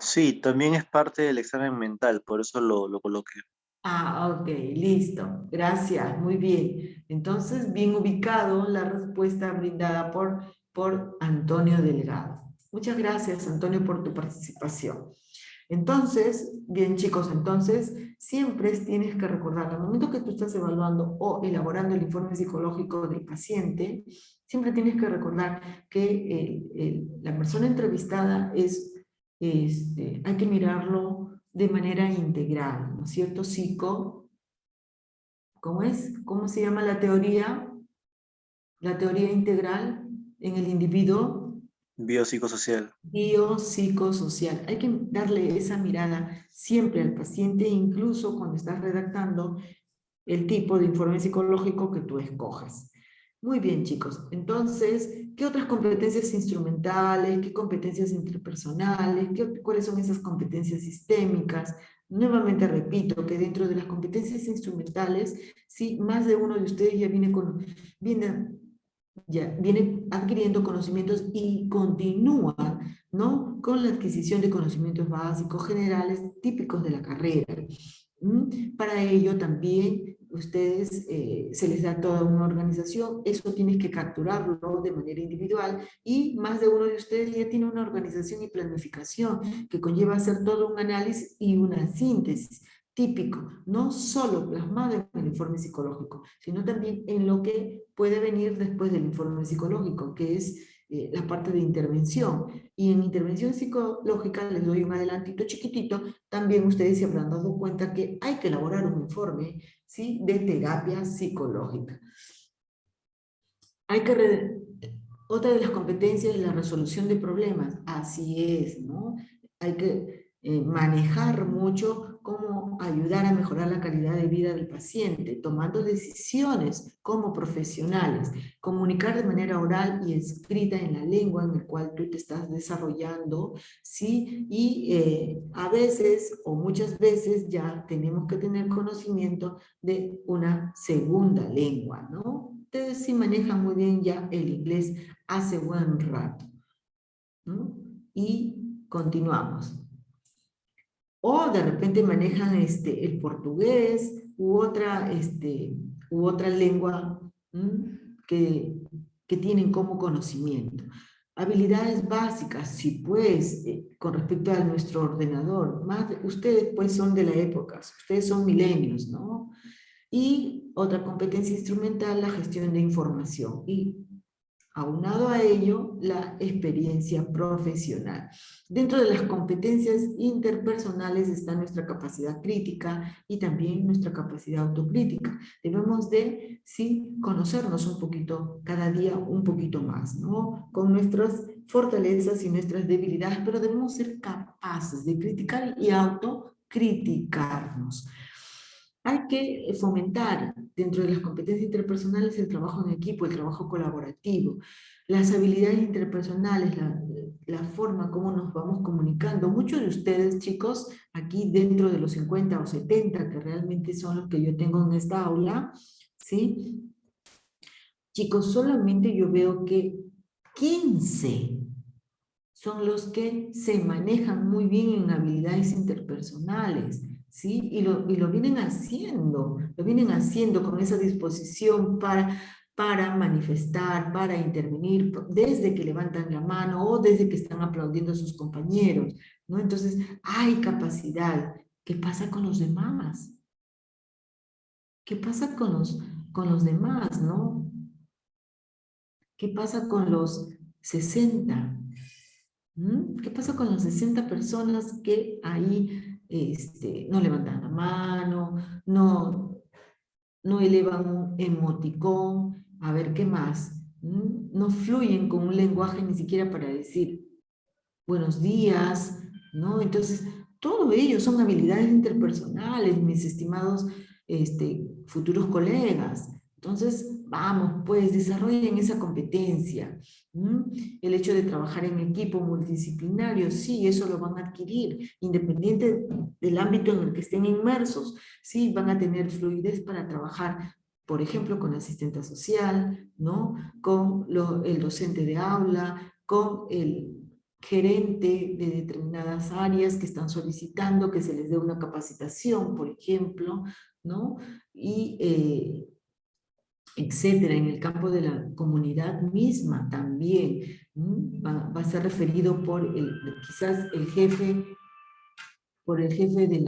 Sí, también es parte del examen mental, por eso lo coloqué. Ah, ok, listo. Gracias, muy bien. Entonces, bien ubicado la respuesta brindada por Antonio Delgado. Muchas gracias, Antonio, por tu participación. Entonces, bien chicos, entonces siempre tienes que recordar, al momento que tú estás evaluando o elaborando el informe psicológico del paciente, siempre tienes que recordar que la persona entrevistada hay que mirarlo de manera integral, ¿no es cierto? ¿Cómo es? ¿Cómo se llama la teoría? La teoría integral en el individuo. Biopsicosocial. Biopsicosocial. Hay que darle esa mirada siempre al paciente, incluso cuando estás redactando el tipo de informe psicológico que tú escojas. Muy bien, chicos. Entonces, ¿qué otras competencias instrumentales? ¿Qué competencias interpersonales? ¿Cuáles son esas competencias sistémicas? Nuevamente repito que dentro de las competencias instrumentales, sí, más de uno de ustedes ya viene adquiriendo conocimientos y continúa, ¿no? Con la adquisición de conocimientos básicos generales típicos de la carrera. Para ello también ustedes se les da toda una organización, eso tienes que capturarlo de manera individual y más de uno de ustedes ya tiene una organización y planificación que conlleva hacer todo un análisis y una síntesis típico, no solo plasmado en el informe psicológico, sino también en lo que puede venir después del informe psicológico, que es la parte de intervención. Y en intervención psicológica, les doy un adelantito chiquitito, también ustedes se habrán dado cuenta que hay que elaborar un informe, ¿sí?, de terapia psicológica. Otra de las competencias es la resolución de problemas, así es, ¿no? Hay que manejar mucho cómo ayudar a mejorar la calidad de vida del paciente, tomando decisiones como profesionales, comunicar de manera oral y escrita en la lengua en la cual tú te estás desarrollando, ¿sí? Y a veces o muchas veces ya tenemos que tener conocimiento de una segunda lengua, ¿no? Ustedes sí manejan muy bien ya el inglés hace buen rato, ¿no? Y continuamos. O de repente manejan el portugués u otra lengua que tienen como conocimiento. Habilidades básicas, sí pues, con respecto a nuestro ordenador. Ustedes pues son de la época, ustedes son milenios, ¿no? Y otra competencia instrumental, la gestión de información. Y aunado a ello, la experiencia profesional. Dentro de las competencias interpersonales está nuestra capacidad crítica y también nuestra capacidad autocrítica. Debemos de, sí, conocernos un poquito, cada día un poquito más, ¿no? Con nuestras fortalezas y nuestras debilidades, pero debemos ser capaces de criticar y autocriticarnos. Hay que fomentar dentro de las competencias interpersonales el trabajo en equipo, el trabajo colaborativo, las habilidades interpersonales, la forma como nos vamos comunicando. Muchos de ustedes, chicos, aquí dentro de los 50 o 70, que realmente son los que yo tengo en esta aula, ¿sí? Chicos, solamente yo veo que 15 son los que se manejan muy bien en habilidades interpersonales, ¿sí? Y lo vienen haciendo con esa disposición para manifestar, para intervenir, desde que levantan la mano o desde que están aplaudiendo a sus compañeros, ¿no? Entonces, hay capacidad. ¿Qué pasa con los demás? ¿Qué pasa con los demás, no? ¿Qué pasa con los 60? ¿Qué pasa con las 60 personas que ahí no levantan la mano, no elevan un emoticón? A ver, ¿qué más? No fluyen con un lenguaje ni siquiera para decir buenos días, ¿no? Entonces, todo ello son habilidades interpersonales, mis estimados futuros colegas. Entonces, vamos, pues, desarrollen esa competencia. El hecho de trabajar en equipo multidisciplinario, sí, eso lo van a adquirir, independiente del ámbito en el que estén inmersos, sí, van a tener fluidez para trabajar, por ejemplo, con la asistente social, ¿no? Con el docente de aula, con el gerente de determinadas áreas que están solicitando que se les dé una capacitación, por ejemplo, ¿no? Y etcétera, en el campo de la comunidad misma también, va a ser referido quizás el jefe, por el jefe de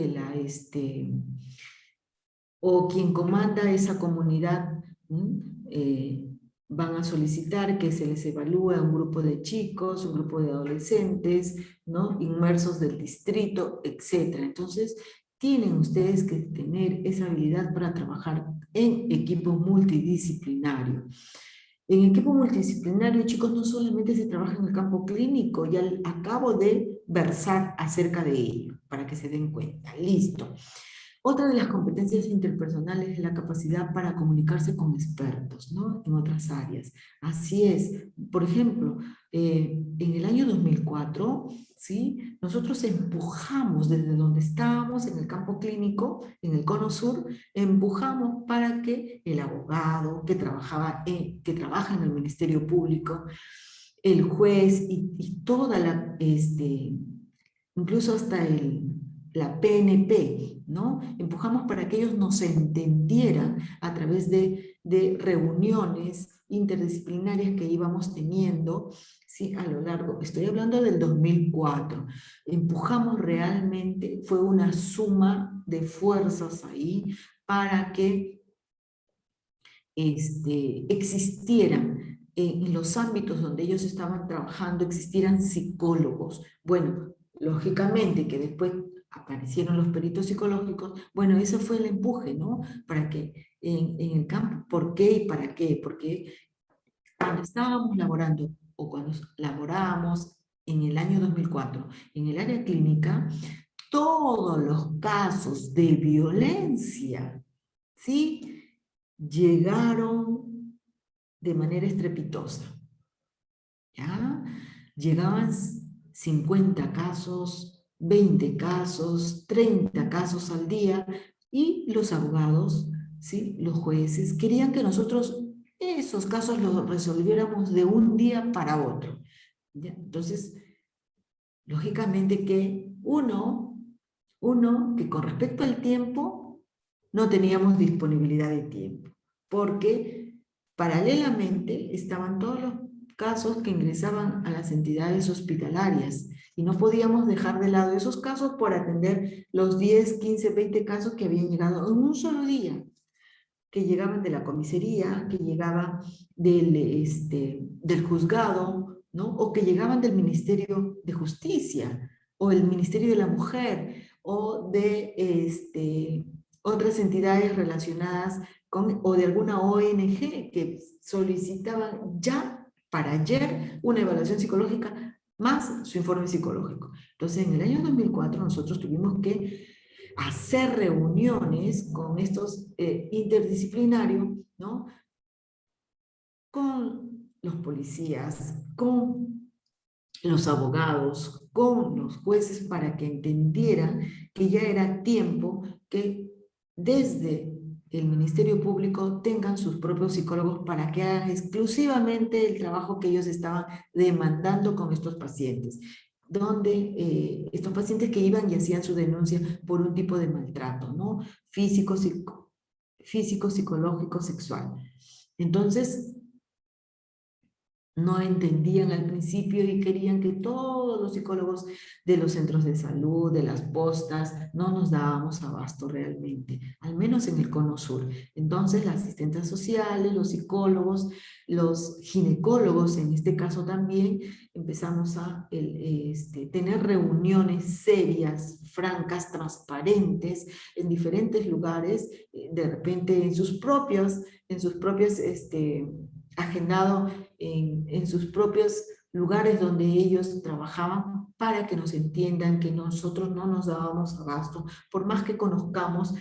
la, o quien comanda esa comunidad, van a solicitar que se les evalúe a un grupo de chicos, un grupo de adolescentes, ¿no? Inmersos del distrito, etc. Entonces, tienen ustedes que tener esa habilidad para trabajar en equipo multidisciplinario. En equipo multidisciplinario, chicos, no solamente se trabaja en el campo clínico, ya acabo de versar acerca de ello, para que se den cuenta. Listo. Otra de las competencias interpersonales es la capacidad para comunicarse con expertos, ¿no? En otras áreas. Así es. Por ejemplo, en el año 2004, ¿sí? Nosotros empujamos desde donde estábamos en el campo clínico, en el Cono Sur, empujamos para que el abogado que trabaja en el Ministerio Público, el juez y toda incluso hasta la PNP, ¿no? Empujamos para que ellos nos entendieran a través de reuniones interdisciplinarias que íbamos teniendo, ¿sí? A lo largo, estoy hablando del 2004, empujamos realmente, fue una suma de fuerzas ahí para que existieran en los ámbitos donde ellos estaban trabajando, existieran psicólogos. Bueno, lógicamente que después aparecieron los peritos psicológicos, bueno, ese fue el empuje, ¿no? Para que en el campo, ¿por qué y para qué? Porque cuando estábamos laborando o cuando laboramos en el año 2004, en el área clínica, todos los casos de violencia, ¿sí?, llegaron de manera estrepitosa. ¿Ya? Llegaban 50 casos, 20 casos, 30 casos al día, y los abogados, ¿sí?, los jueces, querían que nosotros esos casos los resolviéramos de un día para otro. ¿Ya? Entonces, lógicamente que uno, que con respecto al tiempo, no teníamos disponibilidad de tiempo, porque paralelamente estaban todos los casos que ingresaban a las entidades hospitalarias, y no podíamos dejar de lado esos casos por atender los 10, 15, 20 casos que habían llegado en un solo día, que llegaban de la comisaría, que llegaban del juzgado, ¿no?, o que llegaban del Ministerio de Justicia, o el Ministerio de la Mujer, o de otras entidades relacionadas con, o de alguna ONG que solicitaban ya para ayer una evaluación psicológica más su informe psicológico. Entonces, en el año 2004 nosotros tuvimos que hacer reuniones con estos interdisciplinarios, ¿no?, con los policías, con los abogados, con los jueces, para que entendieran que ya era tiempo que desde el Ministerio Público tengan sus propios psicólogos para que hagan exclusivamente el trabajo que ellos estaban demandando con estos pacientes, donde estos pacientes que iban y hacían su denuncia por un tipo de maltrato, ¿no?, físico, psicológico, sexual. Entonces, no entendían al principio y querían que todos los psicólogos de los centros de salud, de las postas, no nos dábamos abasto realmente, al menos en el Cono Sur. Entonces, las asistentes sociales, los psicólogos, los ginecólogos, en este caso también, empezamos a tener reuniones serias, francas, transparentes, en diferentes lugares, de repente en sus propios agendado en sus propios lugares donde ellos trabajaban, para que nos entiendan que nosotros no nos dábamos abasto, por más que conozcamos,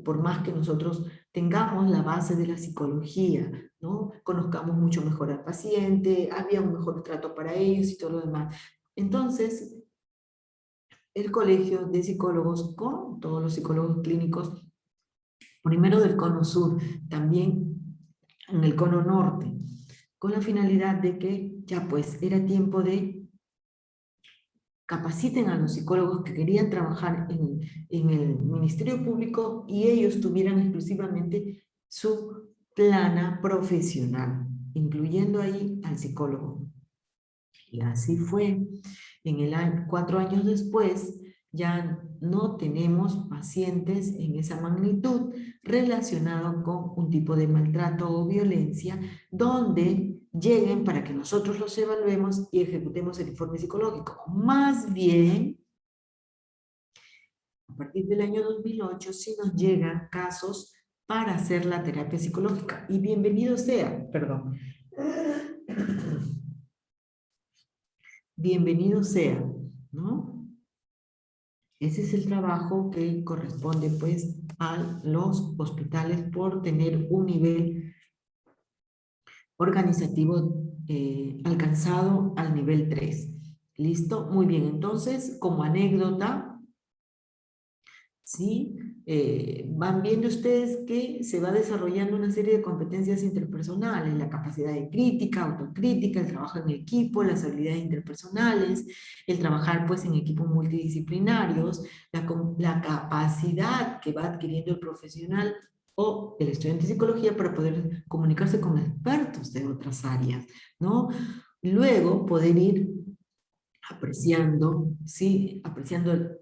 por más que nosotros tengamos la base de la psicología, ¿no?, conozcamos mucho mejor al paciente, había un mejor trato para ellos y todo lo demás. Entonces, el Colegio de Psicólogos, con todos los psicólogos clínicos, primero del Cono Sur, también en el Cono Norte, con la finalidad de que ya pues era tiempo de capaciten a los psicólogos que querían trabajar en el Ministerio Público, y ellos tuvieran exclusivamente su plana profesional, incluyendo ahí al psicólogo. Y así fue. En el año, 4 años después, ya no tenemos pacientes en esa magnitud relacionados con un tipo de maltrato o violencia donde lleguen para que nosotros los evaluemos y ejecutemos el informe psicológico. Más bien, a partir del año 2008 sí nos llegan casos para hacer la terapia psicológica. Y bienvenido sea, perdón. Bienvenido sea, ¿no? Ese es el trabajo que corresponde pues a los hospitales por tener un nivel organizativo alcanzado al nivel 3. ¿Listo? Muy bien, entonces, como anécdota, ¿sí? Van viendo ustedes que se va desarrollando una serie de competencias interpersonales, la capacidad de crítica, autocrítica, el trabajo en equipo, las habilidades interpersonales, el trabajar pues en equipos multidisciplinarios, la capacidad que va adquiriendo el profesional o el estudiante de psicología para poder comunicarse con expertos de otras áreas, ¿no? Luego poder ir apreciando, ¿sí? Apreciando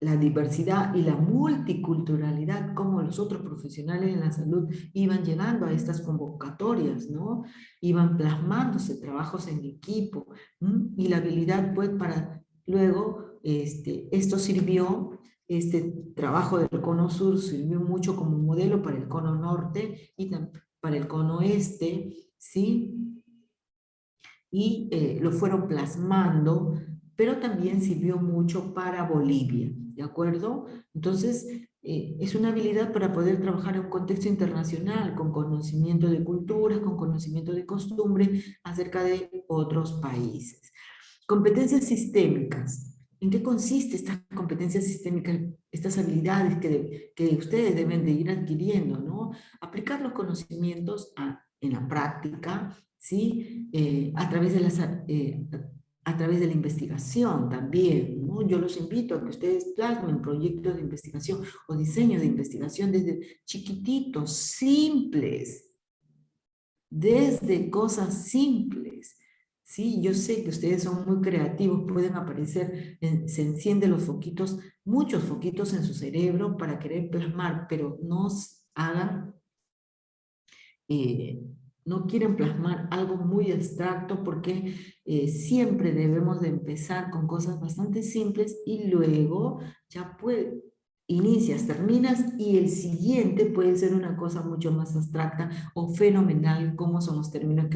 la diversidad y la multiculturalidad, como los otros profesionales en la salud iban llegando a estas convocatorias, ¿no? Iban plasmándose trabajos en equipo, y la habilidad pues para luego, esto sirvió, este trabajo del Cono Sur sirvió mucho como modelo para el Cono Norte y para el Cono Este, ¿sí? y lo fueron plasmando, pero también sirvió mucho para Bolivia, ¿de acuerdo? Entonces, es una habilidad para poder trabajar en un contexto internacional, con conocimiento de culturas, con conocimiento de costumbre acerca de otros países. Competencias sistémicas. ¿En qué consiste estas competencias sistémicas, estas habilidades que ustedes deben de ir adquiriendo, ¿no? Aplicar los conocimientos en la práctica, ¿sí? A través de la investigación también, ¿no? Yo los invito a que ustedes plasmen proyectos de investigación o diseño de investigación desde chiquititos, simples, desde cosas simples. Sí, yo sé que ustedes son muy creativos, pueden aparecer, se encienden los foquitos, muchos foquitos en su cerebro para querer plasmar, pero no hagan, no quieren plasmar algo muy abstracto porque siempre debemos de empezar con cosas bastante simples y luego ya inicias, terminas y el siguiente puede ser una cosa mucho más abstracta o fenomenal, como son los términos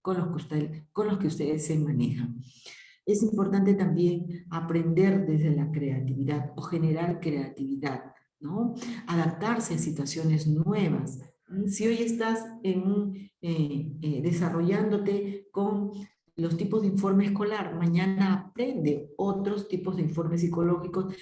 con los que ustedes se manejan. Es importante también aprender desde la creatividad o generar creatividad, ¿no? Adaptarse a situaciones nuevas. Si hoy estás desarrollándote con los tipos de informe escolar, mañana aprende otros tipos de informes psicológicos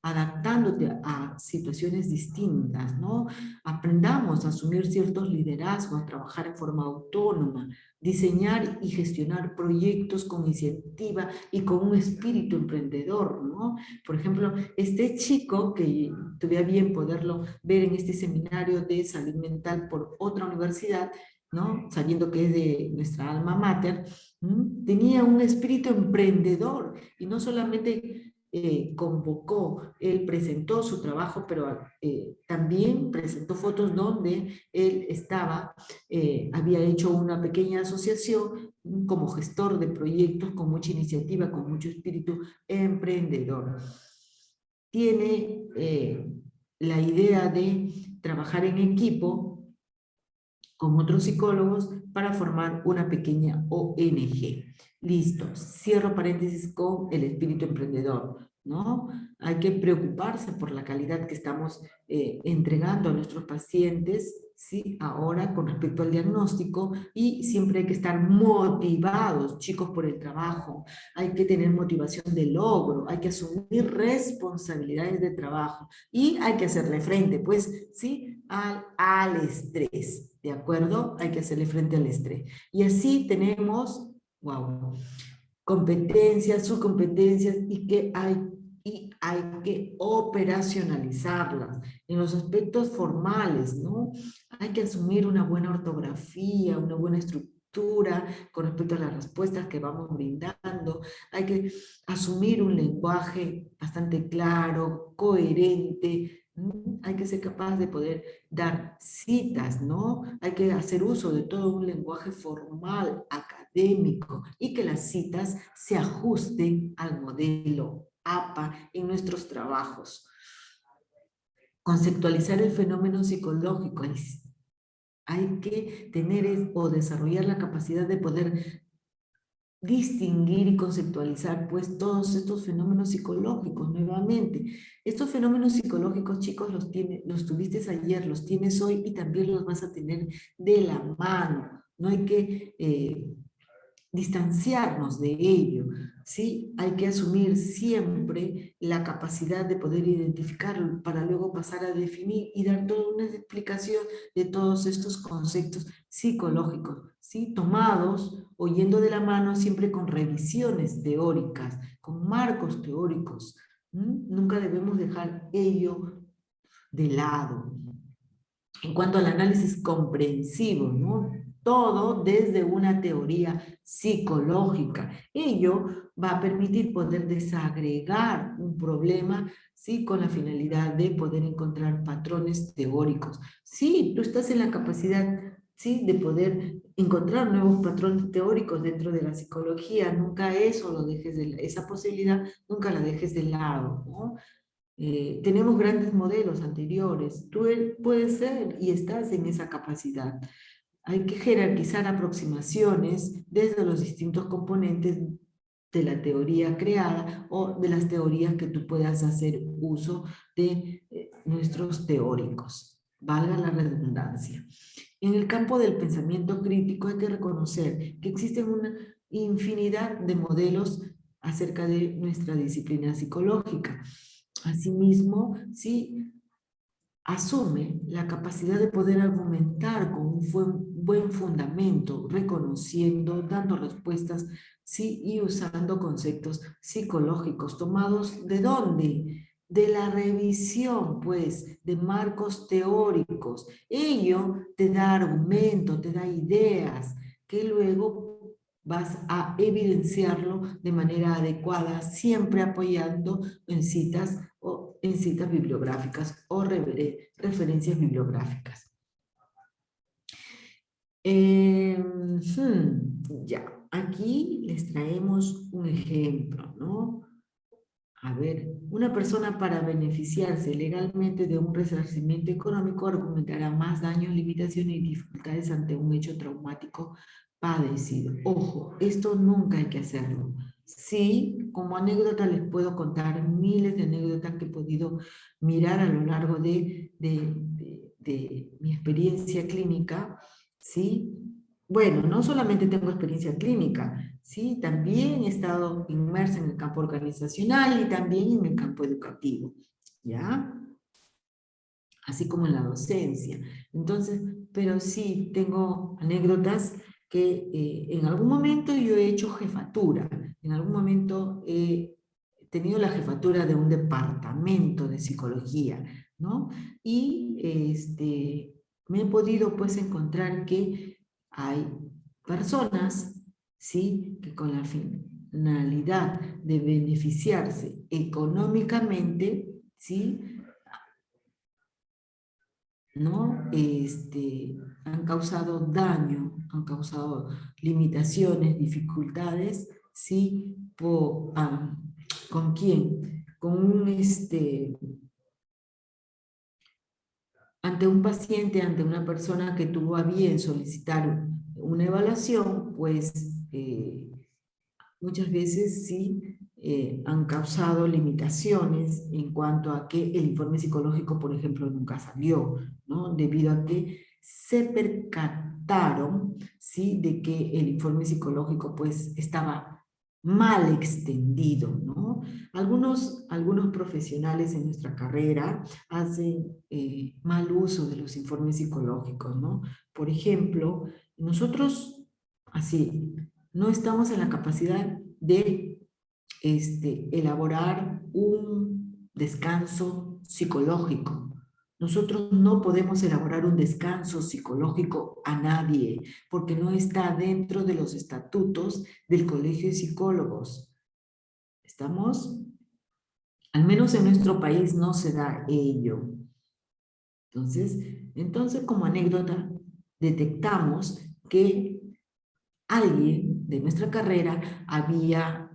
adaptándote a situaciones distintas, ¿no? Aprendamos a asumir ciertos liderazgos, a trabajar en forma autónoma, diseñar y gestionar proyectos con iniciativa y con un espíritu emprendedor, ¿no? Por ejemplo, este chico que tuve a bien poderlo ver en este seminario de salud mental por otra universidad, ¿no? Sabiendo que es de nuestra alma mater, tenía un espíritu emprendedor y no solamente convocó, él presentó su trabajo, pero también presentó fotos donde él había hecho una pequeña asociación como gestor de proyectos con mucha iniciativa, con mucho espíritu emprendedor. Tiene la idea de trabajar en equipo con otros psicólogos para formar una pequeña ONG. Listo, cierro paréntesis con el espíritu emprendedor, ¿no? Hay que preocuparse por la calidad que estamos entregando a nuestros pacientes, ¿sí? Ahora con respecto al diagnóstico, y siempre hay que estar motivados, chicos, por el trabajo. Hay que tener motivación de logro, hay que asumir responsabilidades de trabajo y hay que hacerle frente, pues, ¿sí? Al estrés, ¿de acuerdo? Hay que hacerle frente al estrés. Y así tenemos, wow, competencias, subcompetencias y hay que operacionalizarlas en los aspectos formales, ¿no? Hay que asumir una buena ortografía, una buena estructura con respecto a las respuestas que vamos brindando. Hay que asumir un lenguaje bastante claro, coherente. Hay que ser capaz de poder dar citas, ¿no? Hay que hacer uso de todo un lenguaje formal, académico, y que las citas se ajusten al modelo APA en nuestros trabajos. Conceptualizar el fenómeno psicológico. Hay que tener o desarrollar la capacidad de poder distinguir y conceptualizar pues todos estos fenómenos psicológicos nuevamente. Estos fenómenos psicológicos, chicos, los tuviste ayer, los tienes hoy y también los vas a tener de la mano. No hay que distanciarnos de ello, ¿sí? Hay que asumir siempre la capacidad de poder identificarlo para luego pasar a definir y dar toda una explicación de todos estos conceptos psicológicos, ¿sí? Tomados o yendo de la mano siempre con revisiones teóricas, con marcos teóricos. Nunca debemos dejar ello de lado. En cuanto al análisis comprensivo, ¿no? Todo desde una teoría psicológica. Ello va a permitir poder desagregar un problema, ¿sí? Con la finalidad de poder encontrar patrones teóricos. Sí, tú estás en la capacidad, ¿sí? De poder encontrar nuevos patrones teóricos dentro de la psicología. Nunca eso lo dejes esa posibilidad, nunca la dejes de lado, ¿no? Tenemos grandes modelos anteriores. Tú puedes ser y estás en esa capacidad. hay que jerarquizar aproximaciones desde los distintos componentes de la teoría creada o de las teorías que tú puedas hacer uso de nuestros teóricos. Valga la redundancia. En el campo del pensamiento crítico hay que reconocer que existen una infinidad de modelos acerca de nuestra disciplina psicológica. Asimismo, sí asume la capacidad de poder argumentar con un buen fundamento, reconociendo, dando respuestas, sí, y usando conceptos psicológicos tomados ¿de dónde? De la revisión, pues, de marcos teóricos. Ello te da argumento, te da ideas, que luego vas a evidenciarlo de manera adecuada, siempre apoyando en citas bibliográficas o referencias bibliográficas. Ya, aquí les traemos un ejemplo, ¿no? A ver, una persona para beneficiarse legalmente de un resarcimiento económico argumentará más daños, limitaciones y dificultades ante un hecho traumático padecido. Ojo, esto nunca hay que hacerlo. Sí, como anécdota les puedo contar miles de anécdotas que he podido mirar a lo largo de mi experiencia clínica, ¿sí? Bueno, no solamente tengo experiencia clínica, ¿sí? También he estado inmersa en el campo organizacional y también en el campo educativo, ¿ya? Así como en la docencia. Entonces, pero sí tengo anécdotas que en algún momento yo he hecho jefatura, en algún momento he tenido la jefatura de un departamento de psicología, ¿no? Y me he podido pues encontrar que hay personas, ¿sí?, que con la finalidad de beneficiarse económicamente, ¿sí?, ¿no? Han causado daño, han causado limitaciones, dificultades, ¿sí? ¿Con quién? Ante un paciente, ante una persona que tuvo a bien solicitar una evaluación, pues muchas veces sí han causado limitaciones en cuanto a que el informe psicológico, por ejemplo, nunca salió, ¿no? Debido a que se percataron, ¿sí?, de que el informe psicológico pues estaba mal extendido, ¿no? Algunos profesionales en nuestra carrera hacen mal uso de los informes psicológicos, ¿no? Por ejemplo, nosotros, así, no estamos en la capacidad de elaborar un descanso psicológico. Nosotros no podemos elaborar un descanso psicológico a nadie, porque no está dentro de los estatutos del Colegio de Psicólogos. ¿Estamos? Al menos en nuestro país no se da ello. Entonces, como anécdota, detectamos que alguien de nuestra carrera había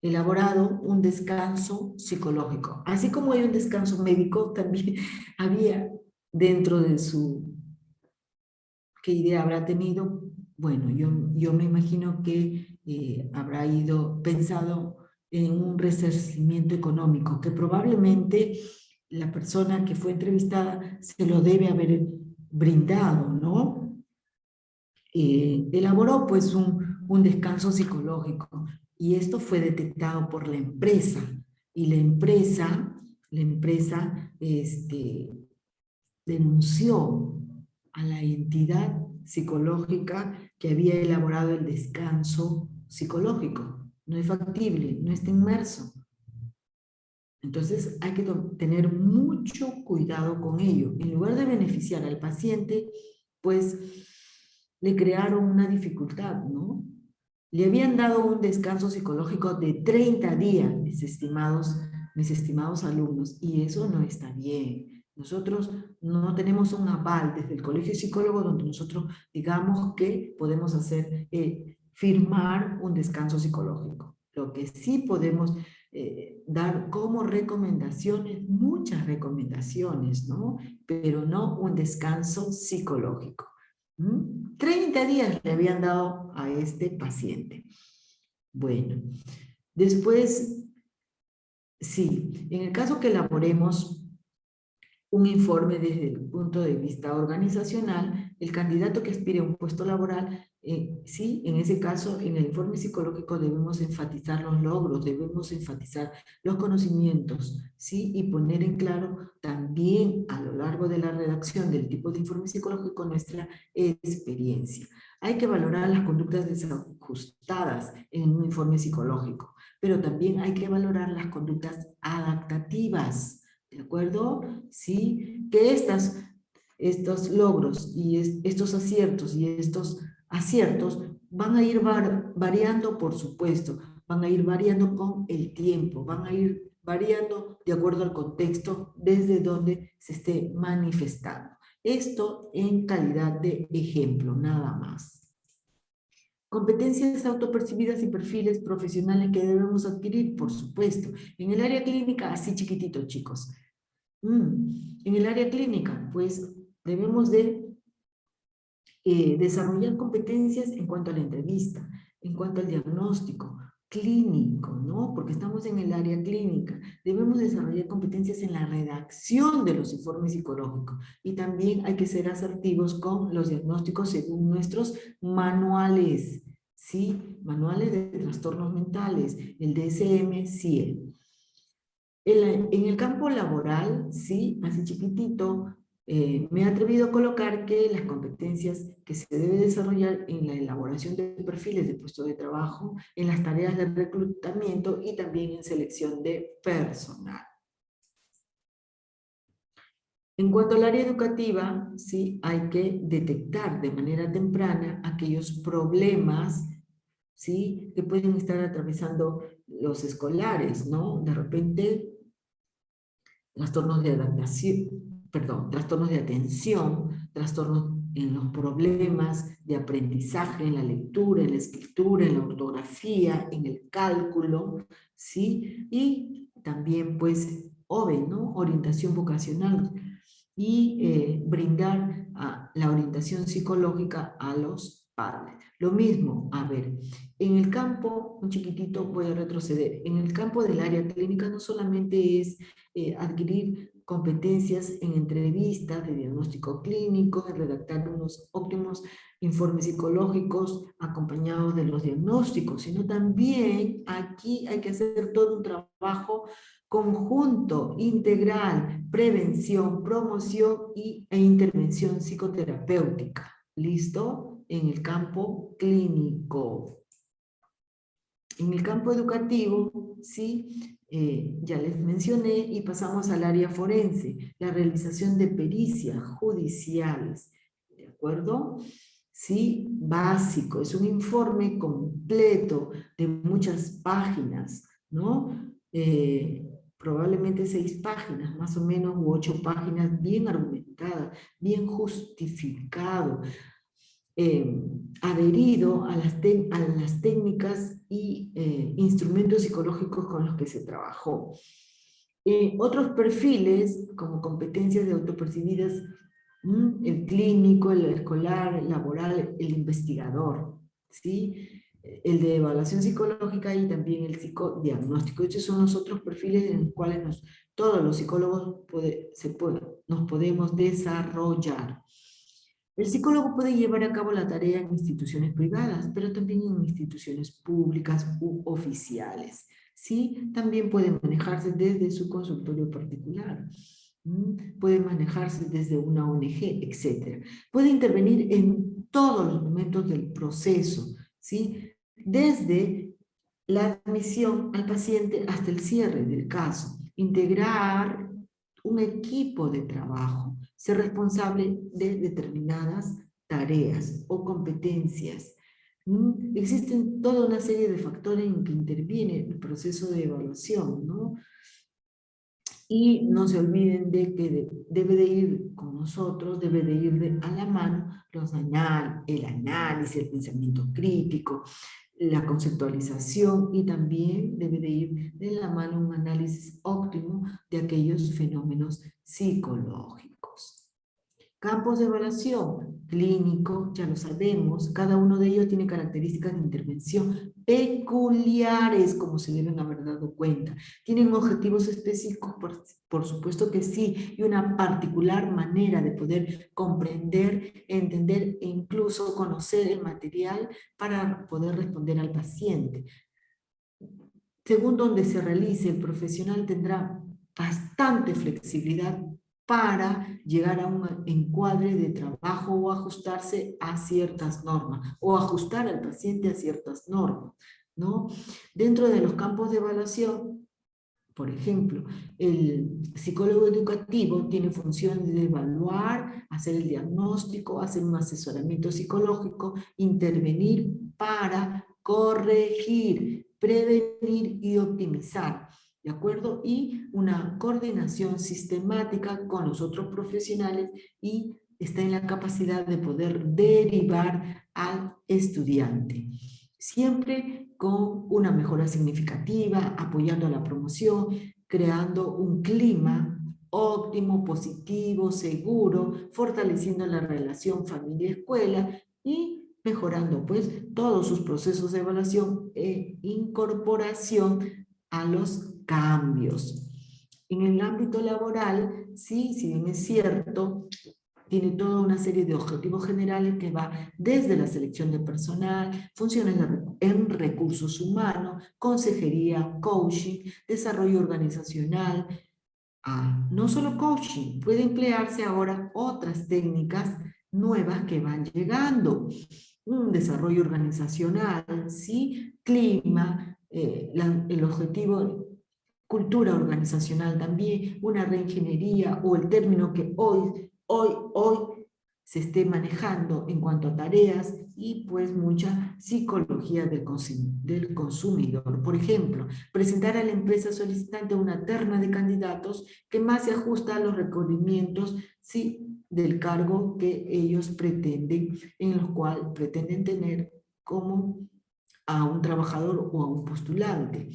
elaborado un descanso psicológico. Así como hay un descanso médico, también había dentro de su... ¿Qué idea habrá tenido? Bueno, yo me imagino que habrá pensado en un resarcimiento económico, que probablemente la persona que fue entrevistada se lo debe haber brindado, ¿no? Elaboró pues un descanso psicológico y esto fue detectado por la empresa y la empresa denunció a la entidad psicológica que había elaborado el descanso psicológico. No es factible, no está inmerso. Entonces hay que tener mucho cuidado con ello. En lugar de beneficiar al paciente, pues le crearon una dificultad, ¿no? Le habían dado un descanso psicológico de 30 días, mis estimados alumnos, y eso no está bien. Nosotros no tenemos un aval desde el Colegio de Psicólogos donde nosotros digamos que podemos hacer, firmar un descanso psicológico. Lo que sí podemos dar como recomendaciones, muchas recomendaciones, ¿no? Pero no un descanso psicológico. 30 días le habían dado a este paciente. Bueno, después, sí, en el caso que elaboremos un informe desde el punto de vista organizacional, el candidato que aspire a un puesto laboral, sí, en ese caso, en el informe psicológico debemos enfatizar los logros, debemos enfatizar los conocimientos, sí, y poner en claro también a lo largo de la redacción del tipo de informe psicológico nuestra experiencia. Hay que valorar las conductas desajustadas en un informe psicológico, pero también hay que valorar las conductas adaptativas. ¿De acuerdo? Sí, que estos logros y estos aciertos y estos aciertos van a ir variando, por supuesto, van a ir variando con el tiempo, van a ir variando de acuerdo al contexto desde donde se esté manifestando. Esto en calidad de ejemplo, nada más. Competencias autopercibidas y perfiles profesionales que debemos adquirir, por supuesto. En el área clínica, así chiquitito, chicos. En el área clínica, pues debemos de desarrollar competencias en cuanto a la entrevista, en cuanto al diagnóstico clínico, ¿no? Porque estamos en el área clínica. Debemos desarrollar competencias en la redacción de los informes psicológicos y también hay que ser asertivos con los diagnósticos según nuestros manuales, ¿sí? Manuales de trastornos mentales, el DSM-CIE. En el campo laboral, sí, así chiquitito, me he atrevido a colocar que las competencias que se debe desarrollar en la elaboración de perfiles de puesto de trabajo, en las tareas de reclutamiento y también en selección de personal. En cuanto al área educativa, sí, hay que detectar de manera temprana aquellos problemas, ¿sí?, que pueden estar atravesando los escolares, ¿no? De repente, trastornos de adaptación, trastornos de atención, trastornos en los problemas de aprendizaje, en la lectura, en la escritura, en la ortografía, en el cálculo, ¿sí? Y también, pues, OVE, ¿no? Orientación vocacional. Y brindar la orientación psicológica a los padres. Lo mismo, a ver, en el campo, un chiquitito voy a retroceder, en el campo del área clínica no solamente es adquirir competencias en entrevistas de diagnóstico clínico, en redactar unos óptimos informes psicológicos acompañados de los diagnósticos, sino también aquí hay que hacer todo un trabajo conjunto, integral, prevención, promoción e intervención psicoterapéutica. ¿Listo? En el campo clínico. En el campo educativo, sí, ya les mencioné y pasamos al área forense, la realización de pericias judiciales, ¿de acuerdo? Sí, básico, es un informe completo de muchas páginas, ¿no? Probablemente 6 páginas, más o menos, u 8 páginas, bien argumentadas, bien justificado, adherido a las técnicas y instrumentos psicológicos con los que se trabajó. Otros perfiles, como competencias de autopercibidas, el clínico, el escolar, el laboral, el investigador, ¿sí? El de evaluación psicológica y también el psicodiagnóstico. Estos son los otros perfiles en los cuales todos los psicólogos nos podemos desarrollar. El psicólogo puede llevar a cabo la tarea en instituciones privadas, pero también en instituciones públicas u oficiales. ¿Sí? También puede manejarse desde su consultorio particular. Puede manejarse desde una ONG, etc. Puede intervenir en todos los momentos del proceso, ¿sí? Desde la admisión al paciente hasta el cierre del caso. Integrar un equipo de trabajo, ser responsable de determinadas tareas o competencias. Existen toda una serie de factores en que interviene el proceso de evaluación, ¿no? Y no se olviden de que debe de ir con nosotros, debe de ir a la mano el análisis, el pensamiento crítico, la conceptualización y también debe de ir de la mano un análisis óptimo de aquellos fenómenos psicológicos. Campos de evaluación, clínico, ya lo sabemos, cada uno de ellos tiene características de intervención peculiares, como se deben haber dado cuenta. ¿Tienen objetivos específicos? Por supuesto que sí, y una particular manera de poder comprender, entender e incluso conocer el material para poder responder al paciente. Según donde se realice, el profesional tendrá bastante flexibilidad para llegar a un encuadre de trabajo o ajustarse a ciertas normas o ajustar al paciente a ciertas normas, ¿no? Dentro de los campos de evaluación, por ejemplo, el psicólogo educativo tiene funciones de evaluar, hacer el diagnóstico, hacer un asesoramiento psicológico, intervenir para corregir, prevenir y optimizar. ¿De acuerdo? Y una coordinación sistemática con los otros profesionales y está en la capacidad de poder derivar al estudiante. Siempre con una mejora significativa, apoyando a la promoción, creando un clima óptimo, positivo, seguro, fortaleciendo la relación familia-escuela y mejorando pues todos sus procesos de evaluación e incorporación a los cambios. En el ámbito laboral, sí, si bien es cierto, tiene toda una serie de objetivos generales que va desde la selección de personal, funciones en recursos humanos, consejería, coaching, desarrollo organizacional. No solo coaching, puede emplearse ahora otras técnicas nuevas que van llegando. Un desarrollo organizacional, ¿sí? Clima, el objetivo, cultura organizacional también, una reingeniería o el término que hoy se esté manejando en cuanto a tareas y pues mucha psicología del consumidor. Por ejemplo, presentar a la empresa solicitante una terna de candidatos que más se ajusta a los requerimientos, sí, del cargo que ellos pretenden, en los cuales pretenden tener como a un trabajador o a un postulante.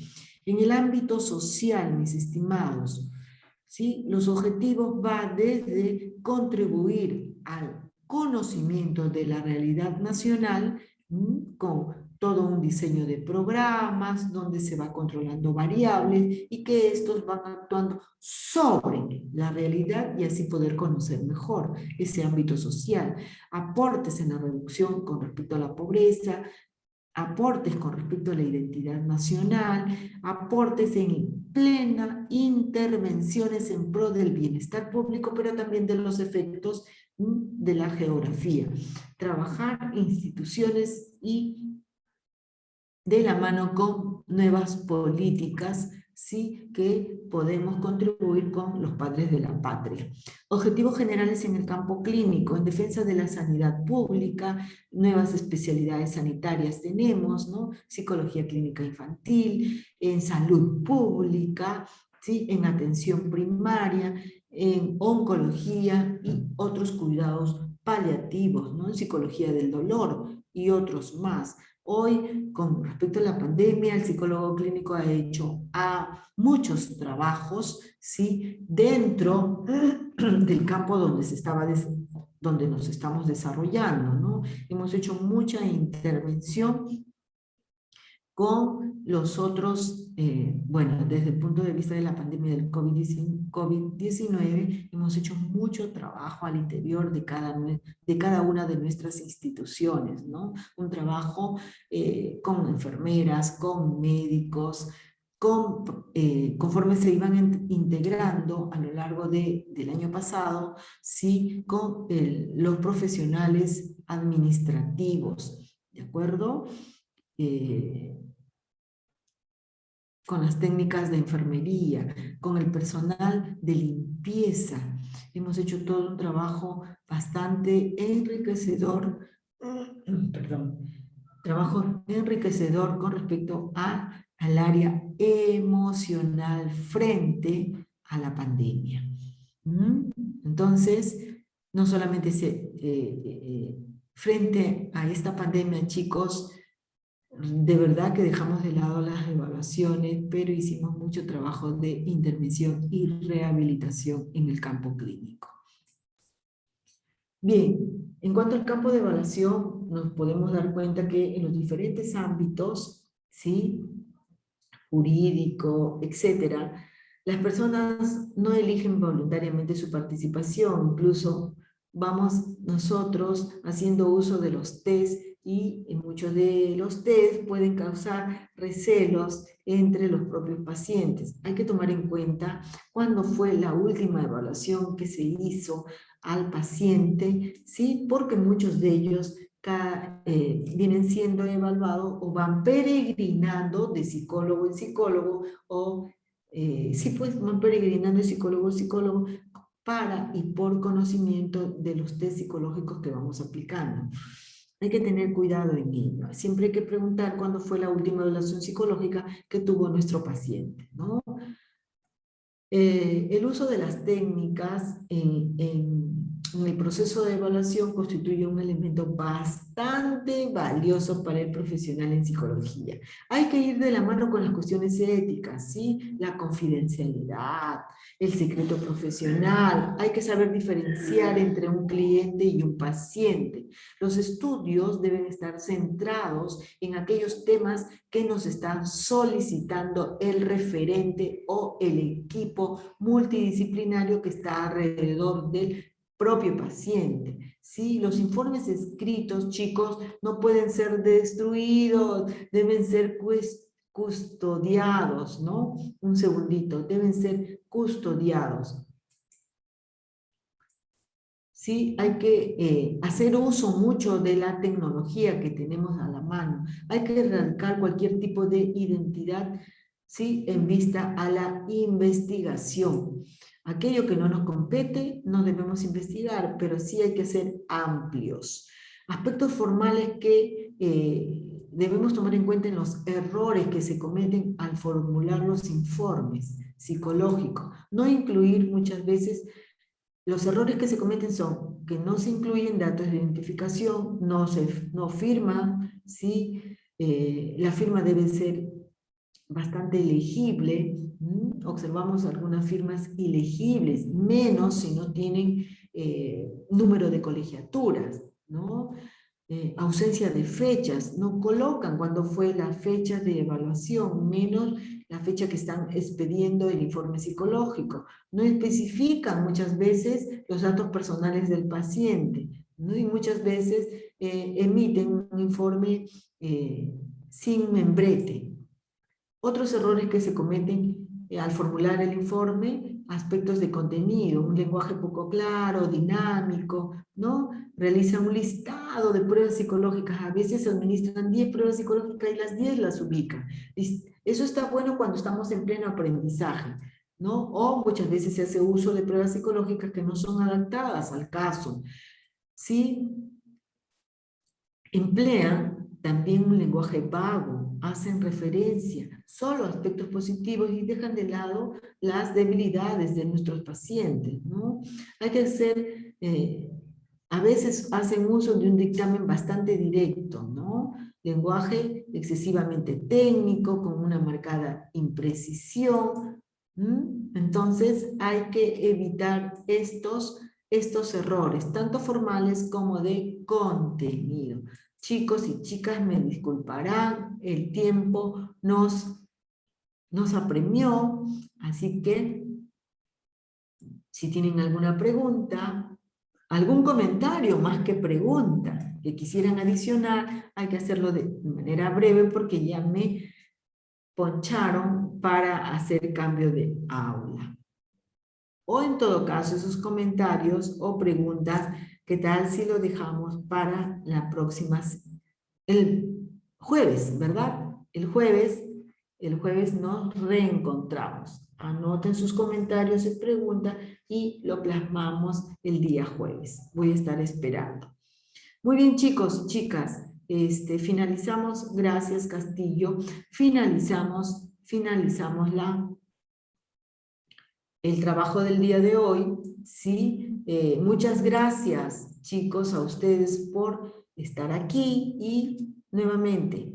En el ámbito social, mis estimados, ¿sí? Los objetivos van desde contribuir al conocimiento de la realidad nacional con todo un diseño de programas donde se va controlando variables y que estos van actuando sobre la realidad y así poder conocer mejor ese ámbito social. Aportes en la reducción con respecto a la pobreza, aportes con respecto a la identidad nacional, aportes en plena intervenciones en pro del bienestar público, pero también de los efectos de la geografía. Trabajar instituciones y de la mano con nuevas políticas, sí, que podemos contribuir con los padres de la patria. Objetivos generales en el campo clínico, en defensa de la sanidad pública, nuevas especialidades sanitarias tenemos, ¿no? Psicología clínica infantil, en salud pública, ¿sí? En atención primaria, en oncología y otros cuidados paliativos, ¿no? En psicología del dolor y otros más. Hoy, con respecto a la pandemia, el psicólogo clínico ha hecho muchos trabajos, ¿sí? Dentro del campo donde nos estamos desarrollando, ¿no? Hemos hecho mucha intervención con los otros, bueno, desde el punto de vista de la pandemia del COVID-19, hemos hecho mucho trabajo al interior de cada una de nuestras instituciones, ¿no? Un trabajo con enfermeras, con médicos, conforme se iban integrando a lo largo del año pasado, sí, con los profesionales administrativos, ¿de acuerdo? Con las técnicas de enfermería, con el personal de limpieza. Hemos hecho todo un trabajo bastante enriquecedor, trabajo enriquecedor con respecto al área emocional frente a la pandemia. Entonces, no solamente frente a esta pandemia, chicos, De verdad que dejamos de lado las evaluaciones, pero hicimos mucho trabajo de intervención y rehabilitación en el campo clínico. Bien, en cuanto al campo de evaluación, nos podemos dar cuenta que en los diferentes ámbitos, ¿sí?, jurídico, etcétera, las personas no eligen voluntariamente su participación, incluso vamos nosotros haciendo uso de los test y en muchos de los test pueden causar recelos entre los propios pacientes. Hay que tomar en cuenta cuándo fue la última evaluación que se hizo al paciente, ¿sí? Porque muchos de ellos vienen siendo evaluados o van peregrinando de psicólogo en psicólogo o sí, pues van peregrinando de psicólogo en psicólogo para y por conocimiento de los test psicológicos que vamos aplicando. Hay que tener cuidado en ello. Siempre hay que preguntar cuándo fue la última evaluación psicológica que tuvo nuestro paciente, ¿no? El uso de las técnicas en el proceso de evaluación constituye un elemento bastante valioso para el profesional en psicología. Hay que ir de la mano con las cuestiones éticas, ¿sí? La confidencialidad, el secreto profesional. Hay que saber diferenciar entre un cliente y un paciente. Los estudios deben estar centrados en aquellos temas que nos están solicitando el referente o el equipo multidisciplinario que está alrededor del propio paciente. ¿Sí? Los informes escritos, chicos, no pueden ser destruidos, deben ser custodiados, ¿no? Un segundito, deben ser custodiados. ¿Sí? Hay que hacer uso mucho de la tecnología que tenemos a la mano. Hay que erradicar cualquier tipo de identidad, ¿sí?, en vista a la investigación. Aquello que no nos compete no debemos investigar, pero sí hay que ser amplios. Aspectos formales que debemos tomar en cuenta en los errores que se cometen al formular los informes psicológicos. No incluir muchas veces. Los errores que se cometen son que no se incluyen datos de identificación, no firma, ¿sí? La firma debe ser bastante legible. Observamos algunas firmas ilegibles, menos si no tienen número de colegiaturas, ¿no? Ausencia de fechas, no colocan cuándo fue la fecha de evaluación, menos la fecha que están expediendo el informe psicológico. No especifican muchas veces los datos personales del paciente, ¿no? Y muchas veces emiten un informe sin membrete. Otros errores que se cometen al formular el informe, aspectos de contenido, un lenguaje poco claro, dinámico, ¿no? Realizan un listado de pruebas psicológicas, a veces se administran 10 pruebas psicológicas y las 10 las ubican. Eso está bueno cuando estamos en pleno aprendizaje, ¿no? O muchas veces se hace uso de pruebas psicológicas que no son adaptadas al caso. ¿Sí? Emplean también un lenguaje vago, hacen referencia solo a aspectos positivos y dejan de lado las debilidades de nuestros pacientes, ¿no? Hay que hacer, a veces hacen uso de un dictamen bastante directo, ¿no? Lenguaje excesivamente técnico, con una marcada imprecisión. Entonces hay que evitar estos errores, tanto formales como de contenido. Chicos y chicas, me disculparán, el tiempo nos apremió, así que si tienen alguna pregunta, algún comentario más que pregunta que quisieran adicionar, hay que hacerlo de manera breve porque ya me poncharon para hacer cambio de aula. O en todo caso, esos comentarios o preguntas, ¿qué tal si lo dejamos para la próxima, el jueves, ¿verdad? El jueves nos reencontramos. Anoten sus comentarios y preguntas y lo plasmamos el día jueves. Voy a estar esperando. Muy bien, chicos, chicas, finalizamos, gracias Castillo, finalizamos el trabajo del día de hoy, ¿sí? Muchas gracias, chicos, a ustedes por estar aquí y nuevamente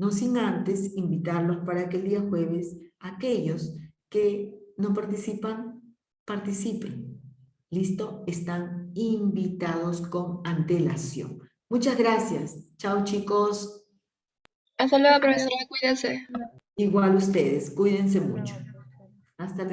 No sin antes invitarlos para que el día jueves aquellos que no participan, participen. ¿Listo? Están invitados con antelación. Muchas gracias. Chao, chicos. Hasta luego, profesora, cuídese. Igual ustedes, cuídense mucho. Hasta luego.